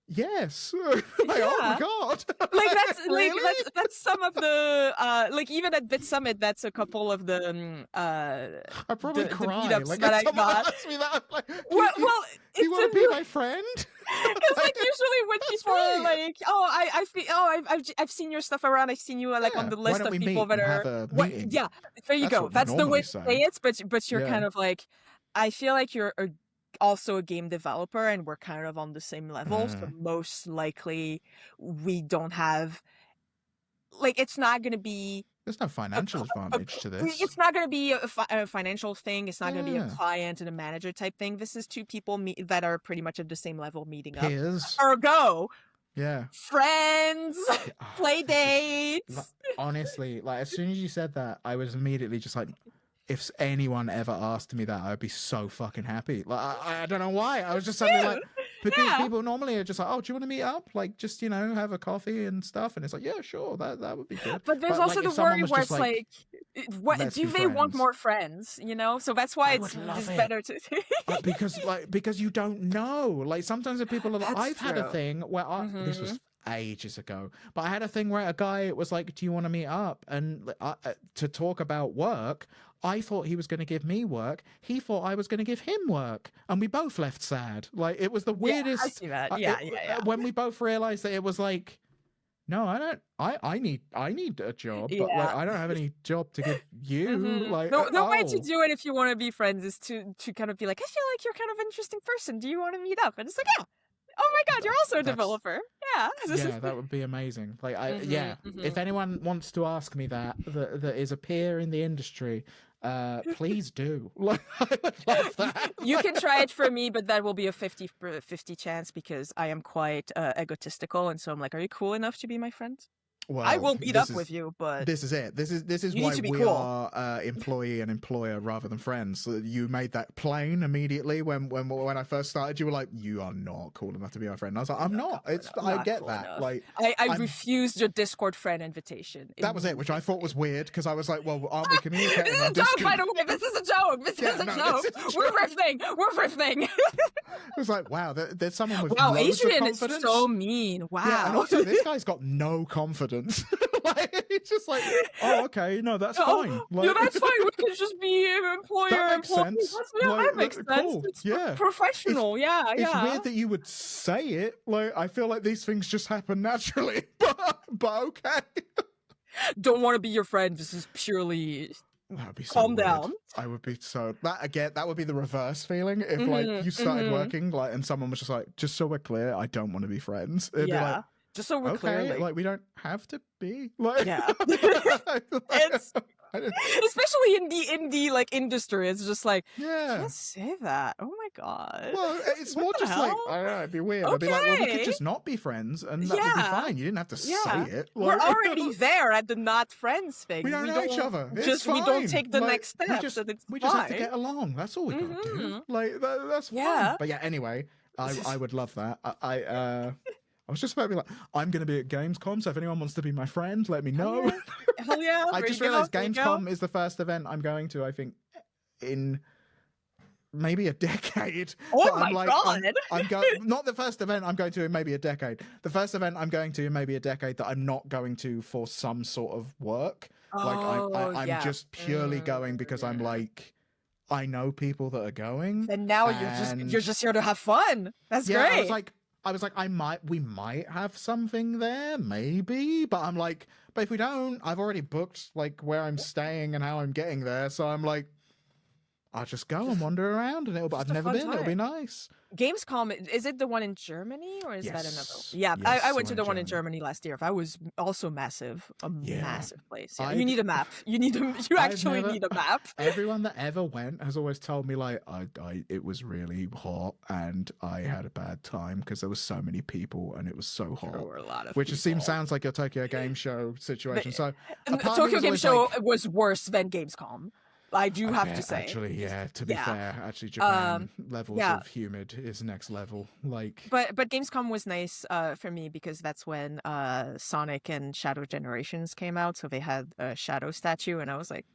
yes. Like, oh my god. Like that's really? like that's some of the like even at Bitsummit, that's a couple of the I probably cry like that I got. Asked me that, like, well, do you want to be my friend? Because like usually when people are like, I've seen your stuff around, I've seen you like on the list of people that are there you go. That's the way to say it, but you're kind of like, I feel like you're also a game developer and we're kind of on the same level, so most likely we don't have, like, it's not going to be, there's no financial advantage to this. It's not going to be a financial thing. It's not going to be a client and a manager type thing. This is two people that are pretty much at the same level meeting up. Ergo, friends, play dates. Honestly, like, as soon as you said that, I was immediately just like, if anyone ever asked me that, I'd be so fucking happy. Like, I don't know why. I was just suddenly like, because people normally are just like, oh, do you want to meet up? Like, just, have a coffee and stuff. And it's like, yeah, sure, that would be good. But there's also like, the worry where it's like, what do they want more friends? So that's why it's better to because you don't know. Like, sometimes if people are like, I've had a thing where this was ages ago, but I had a thing where a guy was like, do you want to meet up and to talk about work? I thought he was going to give me work. He thought I was going to give him work, and we both left sad. Like, it was the weirdest. I see that. Yeah. When we both realized that it was like, no, I don't. I need a job, but like, I don't have any job to give you. Like, the way to do it if you want to be friends is to kind of be like, I feel like you're kind of an interesting person. Do you want to meet up? And it's like, yeah. Oh my god, you're also a developer. Yeah. Yeah, that would be amazing. Like, if anyone wants to ask me that is a peer in the industry, please do. Like, I would love that. You can try it for me, but that will be a 50-50 chance because I am quite egotistical, and so I'm like, are you cool enough to be my friend? Well, I will meet up with you, but this is it. This is why we cool. are employee and employer rather than friends. So you made that plain immediately when I first started. You were like, "You are not cool enough to be my friend." And I was like, "I'm not. I get cool that." Enough. Like, I refused your Discord friend invitation. That was it, which I thought was weird because I was like, "Well, aren't we communicating?" This is a joke, by the way. This is a joke. This is a joke. We're riffing. We're riffing. It was like, wow, there's someone with loads Adrienne of confidence. Is so mean. Wow. Yeah, and also this guy's got no confidence. Like, it's just like, oh, okay, no, that's fine. Like, yeah, that's fine. We can just be employer. That makes sense. That makes sense. Cool. It's professional. It's weird that you would say it. Like, I feel like these things just happen naturally. But okay. Don't want to be your friend. This is purely. That would be so calm weird. down. I would be so that would be the reverse feeling if like you started working like and someone was just like, just so we're clear, I don't want to be friends. It'd be like, just so we're clear, like we don't have to be. Like, it's especially in the like industry. It's just like, just say that. Oh my god. Well, it's more just like, I don't know, it'd be weird. Okay. I'd be like, well, we could just not be friends, and that would be fine. You didn't have to say it. Like, we're already there at the not friends thing. We don't know each other. It's fine. We don't take the next step. We just have to get along. That's all we gotta do. Like that's fine. But yeah, anyway, I would love that. I was just about to be like, I'm going to be at Gamescom, so if anyone wants to be my friend, let me know. Hell yeah. I just realized Gamescom is the first event I'm going to, I think, in maybe a decade. Oh my god. I'm going, not the first event I'm going to in maybe a decade. The first event I'm going to in maybe a decade that I'm not going to for some sort of work. I'm just purely going because I'm like, I know people that are going. And now you're just here to have fun. That's great. I was like, we might have something there, maybe, but I'm like, but if we don't, I've already booked like where I'm staying and how I'm getting there, so I'm like, I'll just go and wander around, and I've never been. It'll be nice. Gamescom, is it the one in Germany or is that another? Yeah, yes, I went to the one in Germany last year. I was also massive, massive place. Yeah. You need a map. You actually need a map. Everyone that ever went has always told me like, it was really hot and I had a bad time because there was so many people and it was so hot. There were a lot of which sounds like a Tokyo Game Show situation. So Tokyo Game Show was worse than Gamescom. I do have to say. Actually, to be fair, Japan levels of humid is next level. Like, but Gamescom was nice for me because that's when Sonic and Shadow Generations came out, so they had a Shadow statue, and I was like,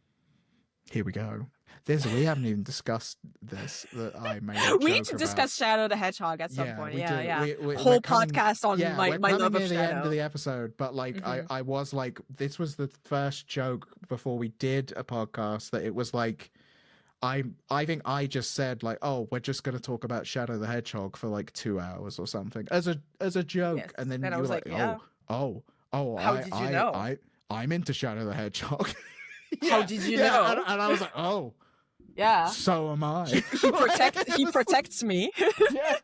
here we go. We haven't even discussed this. That I made. We need to discuss Shadow the Hedgehog at some point. Whole podcast on my love of Shadow. The end of the episode, but like I was like, this was the first joke before we did a podcast that it was like, I think I just said like, oh, we're just gonna talk about Shadow the Hedgehog for like 2 hours or something as a joke, and then you were like, oh, how did you know? I'm into Shadow the Hedgehog. How did you know? And I was like, oh. Yeah. So am I. He protects me. Yeah.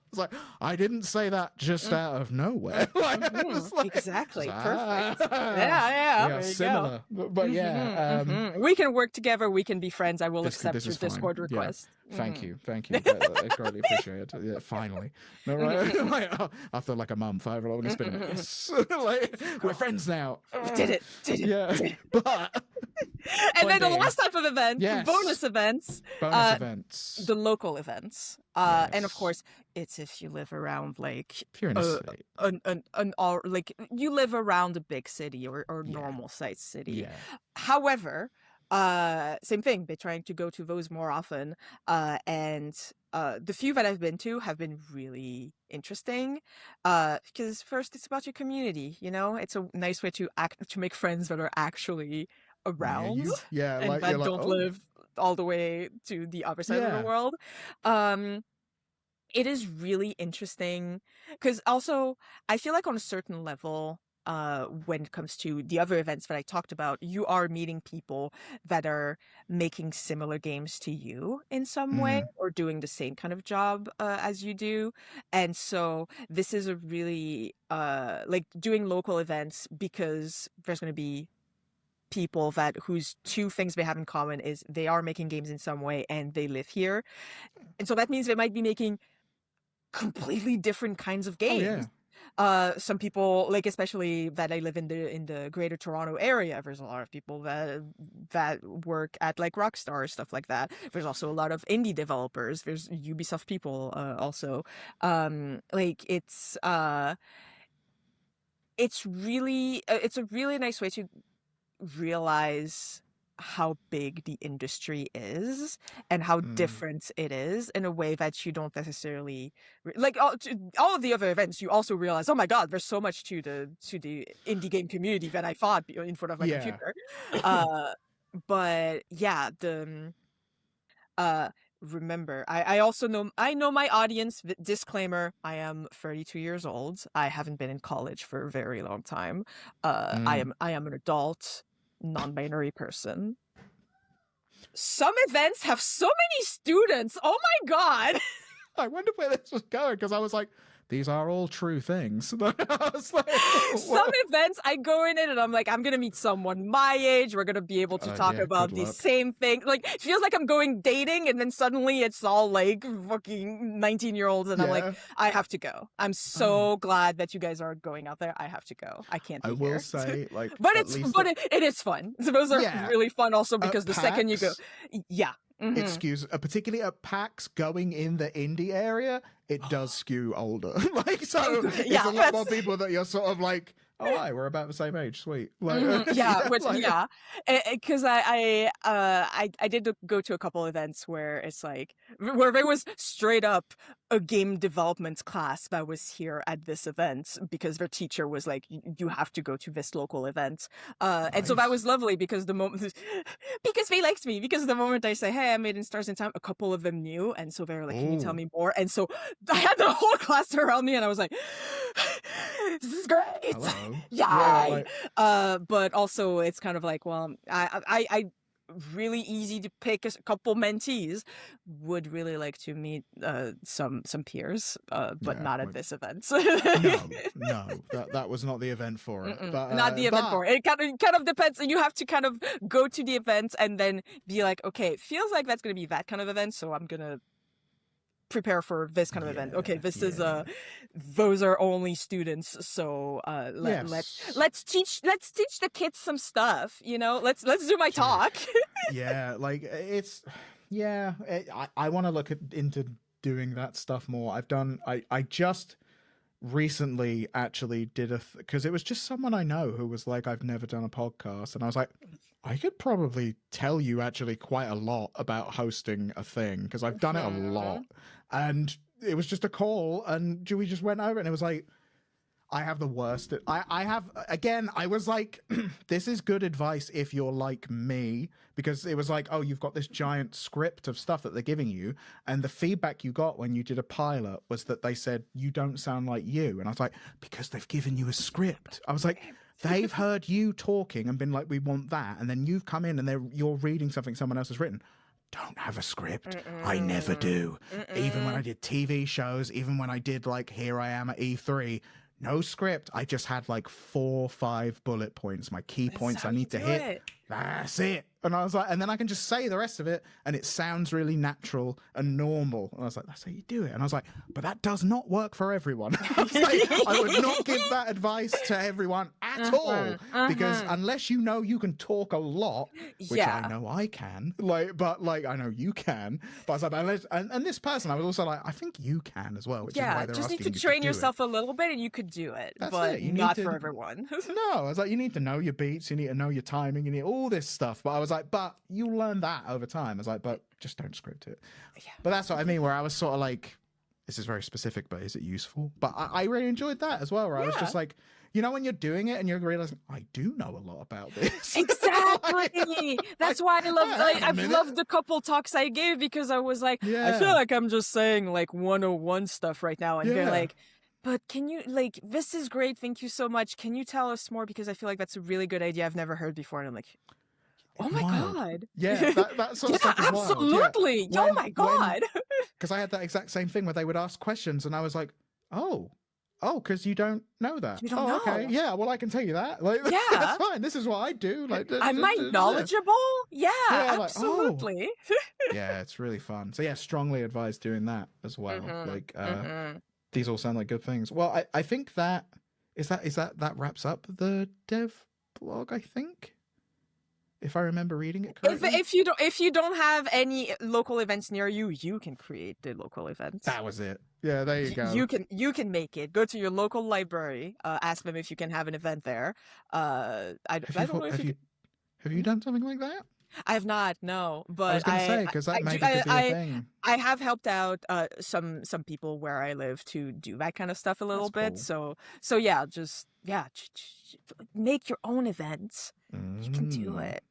It's like, I didn't say that just out of nowhere. Exactly. Perfect. Yeah. Similar. But we can work together. We can be friends. I will accept your Discord request. Thank you. I greatly appreciate it. Yeah, finally. No, right? After like a month, however long it's been. Yes. Like, we're friends now. We did it. Yeah. But and then the last type of event, bonus events. The local events. And of course, it's if you live around like if you're in a city. Like you live around a big city or normal sized city. Yeah. However, same thing. They're trying to go to those more often. And the few that I've been to have been really interesting. Because first, it's about your community. You know, it's a nice way to make friends that are actually around. And that don't live all the way to the other side of the world. It is really interesting because also I feel like on a certain level, when it comes to the other events that I talked about, you are meeting people that are making similar games to you in some way or doing the same kind of job as you do. And so this is a really like doing local events because there's going to be people whose two things they have in common is they are making games in some way and they live here. And so that means they might be making completely different kinds of games. Some people, like, especially that I live in the greater Toronto area, there's a lot of people that work at like Rockstar, stuff like that. There's also a lot of indie developers. There's Ubisoft people also. Like it's really it's a really nice way to realize how big the industry is and how different it is in a way that you don't necessarily like all of the other events. You also realize, oh my god, there's so much to the indie game community than I thought in front of my computer. But yeah, remember, I also know my audience. Disclaimer, I am 32 years old. I haven't been in college for a very long time. I am an adult non-binary person. Some events have so many students. Oh my god. I wonder where this was going, because I was like, these are all true things. I was like, some events I go in it and I'm like, I'm gonna meet someone my age. We're gonna be able to talk about the same thing. Like, it feels like I'm going dating, and then suddenly it's all like fucking 19-year-olds, and I'm like, I have to go. I'm so glad that you guys are going out there. I have to go. I can't be here. I will say, like, but it is fun. So those are really fun also, because the second you go, excuse, particularly at PAX, going in the indie area, it does skew older. Like, so it's a lot more people that you're sort of like, oh, hi, we're about the same age, sweet. Like, because I did go to a couple events where it's like, where there was straight up a game development class that was here at this event because their teacher was like, you have to go to this local event. And so that was lovely, because because they liked me, because the moment I say, hey, I made in Stars in Time, a couple of them knew, and so they were like, can you tell me more? And so I had the whole class around me, and I was like, this is great. But also it's kind of like, well, I really easy to pick a couple mentees. Would really like to meet some peers, but not at this event. no, that was not the event for it. But, not the event for it. It kind of depends. You have to kind of go to the event and then be like, okay, it feels like that's going to be that kind of event, so I'm gonna prepare for this kind of event. Okay, this is those are only students, so let's teach the kids some stuff, you know. Let's do my talk. Like it's I want to look into doing that stuff more. I just recently actually did because it was just someone I know who was like, I've never done a podcast, and I was like, I could probably tell you actually quite a lot about hosting a thing, because I've done it a lot. And it was just a call, and we just went over, and it was like, I have the worst. I was like, this is good advice if you're like me, because it was like, oh, you've got this giant script of stuff that they're giving you, and the feedback you got when you did a pilot was that they said, you don't sound like you. And I was like, because they've given you a script. I was like, they've heard you talking and been like, we want that, and then you've come in and you're reading something someone else has written. Don't have a script. I never do. Even when I did TV shows, even when I did like Here I Am at E3, no script. I just had like 4 or 5 bullet points, my key points I need to hit. That's it. And I was like, and then I can just say the rest of it, and it sounds really natural and normal. And I was like, that's how you do it. And I was like, but that does not work for everyone. I was like, I would not give that advice to everyone at all, because unless you know you can talk a lot, which I know I can, but I know you can. But I was like, unless, and this person, I was also like, I think you can as well. Which is why they're just asking need to train yourself a little bit, and you could do it. That's but it. Not for everyone. No, I was like, you need to know your beats, you need to know your timing, you need all this stuff. But I was like, but you learn that over time. I was like, but just don't script it. But that's what I mean, where I was sort of like, this is very specific, but is it useful? But I really enjoyed that as well, where I was just like, you know, when you're doing it and you're realizing, I do know a lot about this. Exactly. That's why I love, I've loved the couple talks I gave, because I was like, I feel like I'm just saying like 101 stuff right now. And they're like, but can you, like, this is great. Thank you so much. Can you tell us more? Because I feel like that's a really good idea I've never heard before. And I'm like, oh my God. Yeah, that sort of stuff is wild. Absolutely. Oh my God. Because I had that exact same thing where they would ask questions and I was like, oh, Oh, because you don't know that. You don't know. Okay. Yeah, well, I can tell you that. Like, Yeah. That's fine. This is what I do. Like, am I knowledgeable? Yeah, absolutely. Like, oh. Yeah, it's really fun. So yeah, strongly advise doing that as well. Like, these all sound like good things. Well, I think that wraps up the dev blog, I think. If I remember reading it correctly. If you don't have any local events near you, you can create the local events. That was it. Yeah, there you go. You can make it. Go to your local library. Ask them if you can have an event there. I don't know if have you done something like that? I have not, no. But I was going to say, because that maybe could be a thing. I have helped out some people where I live to do that kind of stuff a little bit. Cool. So yeah, just make your own events. You can do it.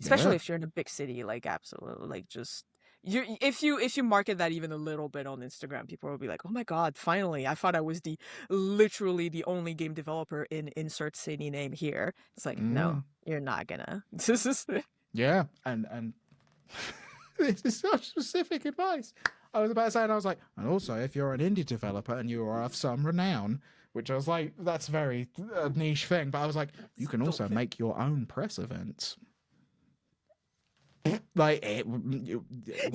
Especially if you're in a big city, like absolutely, like just if you market that even a little bit on Instagram, people will be like, "Oh my god, finally! I thought I was literally the only game developer in insert city name here." It's like, no, you're not gonna. Yeah, and this is such specific advice. I was about to say, and I was like, and also if you're an indie developer and you are of some renown, which I was like, that's very niche thing, but I was like, you can also make your own press events. Like you did,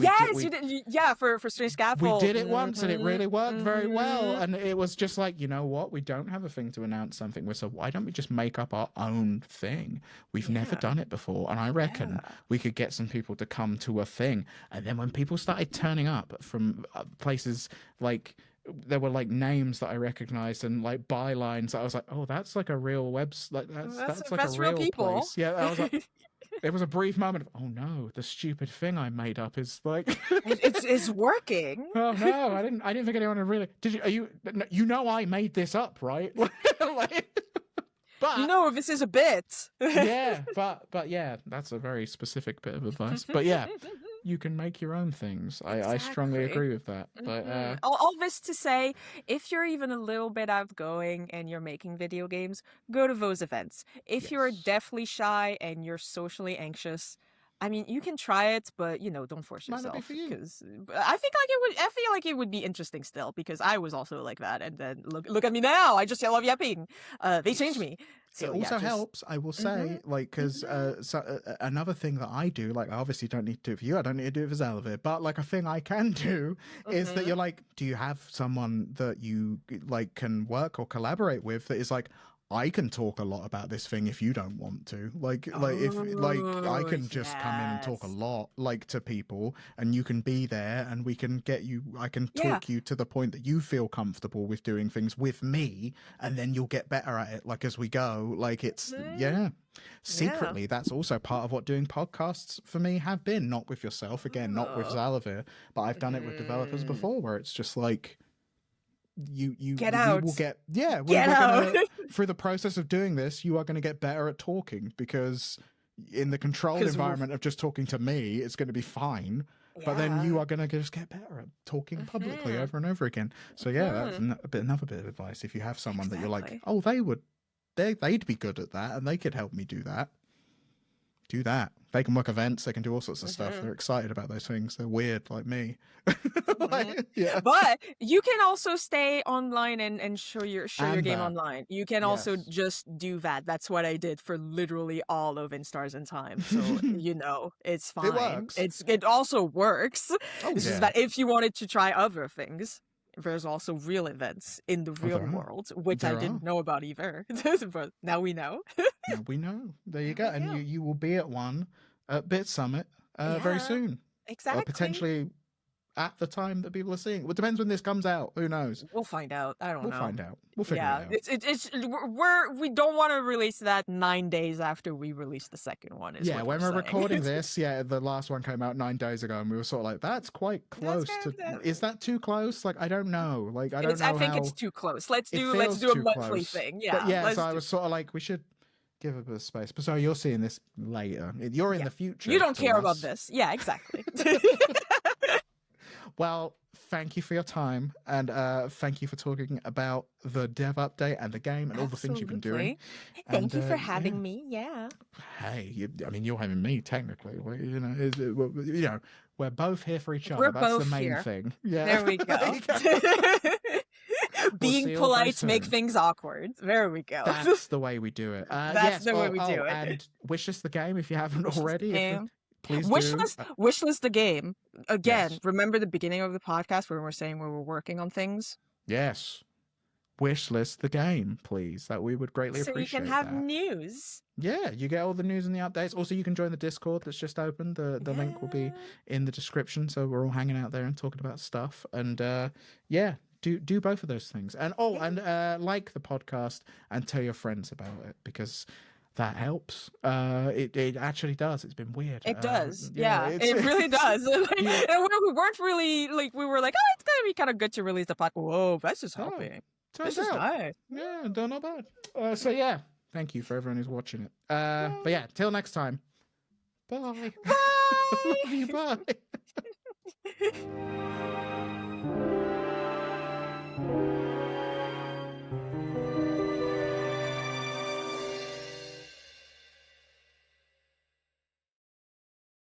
for Strange Scaffold. We did it once and it really worked very well, and it was just like, you know what, we don't have a thing to announce something with, so why don't we just make up our own thing? We've never done it before, and I reckon we could get some people to come to a thing. And then when people started turning up from places, like there were like names that I recognized and like bylines, I was like, oh, that's like a real like that's like a real people. Place. Yeah, I was like, there was a brief moment of, oh no, the stupid thing I made up is like it's working. Oh no, I didn't think anyone had really. You know I made this up, right? But you know this is a bit. Yeah, but yeah, that's a very specific bit of advice. But yeah, you can make your own things. Exactly. I strongly agree with that. But all this to say, if you're even a little bit outgoing and you're making video games, go to those events. If you're deathly shy and you're socially anxious, I mean, you can try it, but don't force yourself. Because I feel like it would be interesting still, because I was also like that, and then look at me now. I just love yapping. They changed me. So, it also helps, I will say, like, because another thing that I do, like, I obviously don't need to do it for you, I don't need to do it for Zalavir, but like a thing I can do is that you're like, do you have someone that you like can work or collaborate with that is like, I can talk a lot about this thing if you don't want to. If I can just come in and talk a lot, like, to people, and you can be there, and we can get you. I can talk you to the point that you feel comfortable with doing things with me, and then you'll get better at it. Like as we go, like it's Secretly, that's also part of what doing podcasts for me have been. Not with yourself, again, not with Zalavir, but I've done it with developers before, where it's just like. You will get through the process of doing this, you are going to get better at talking, because in the controlled environment of just talking to me, it's going to be fine, but then you are going to just get better at talking publicly over and over again. So that's another bit of advice. If you have someone that you're like, oh, they'd be good at that and they could help me do that, they can work events, they can do all sorts of stuff. They're excited about those things. They're weird like me. But you can also stay online and show your game online. You can also just do that. That's what I did for literally all of In Stars and Time. So it's fine. It works. It also works. It's just that if you wanted to try other things, there's also real events in the real world, which I didn't know about either. But now we know. Now we know. There you go. And you will be at one at Bitsummit very soon. Exactly. Or potentially at the time that people are seeing. Well, it depends when this comes out. Who knows? We'll find out. I don't know. We'll find out. We'll figure it out. We don't want to release that 9 days after we release the second one. When we're recording this, the last one came out 9 days ago, and we were sort of like, that's quite close is that too close? Like, I don't know. Like, I think it's too close. Let's do a monthly thing. Yeah. So I was sort of like, we should give a bit of space. But so you're seeing this later. You're in the future. You don't care about this. Yeah, exactly. Well, thank you for your time, and thank you for talking about the dev update and the game and all the things you've been doing. Thank you for having me. Yeah. Hey, you're having me technically. We're both here for each other. That's the main thing. Yeah. There we go. Being polite make things awkward. There we go. That's the way we do it. That's the way we do it. And Wishlist the game if you haven't already. Please Wishlist the game. Again, remember the beginning of the podcast where we were saying we were working on things? Yes. Wishlist the game, please. That we would greatly appreciate. So you can have news. Yeah, you get all the news and the updates. Also, you can join the Discord that's just opened. The link will be in the description. So we're all hanging out there and talking about stuff. And do both of those things. And like the podcast and tell your friends about it because that helps. It actually does. It's been weird. It does. It really does. And we weren't really we were like, oh, it's gonna be kind of good to release the podcast. Whoa, that's just helping. This is nice. Yeah, not bad. So thank you for everyone who's watching it. But till next time. Bye. Bye. Love you. Bye.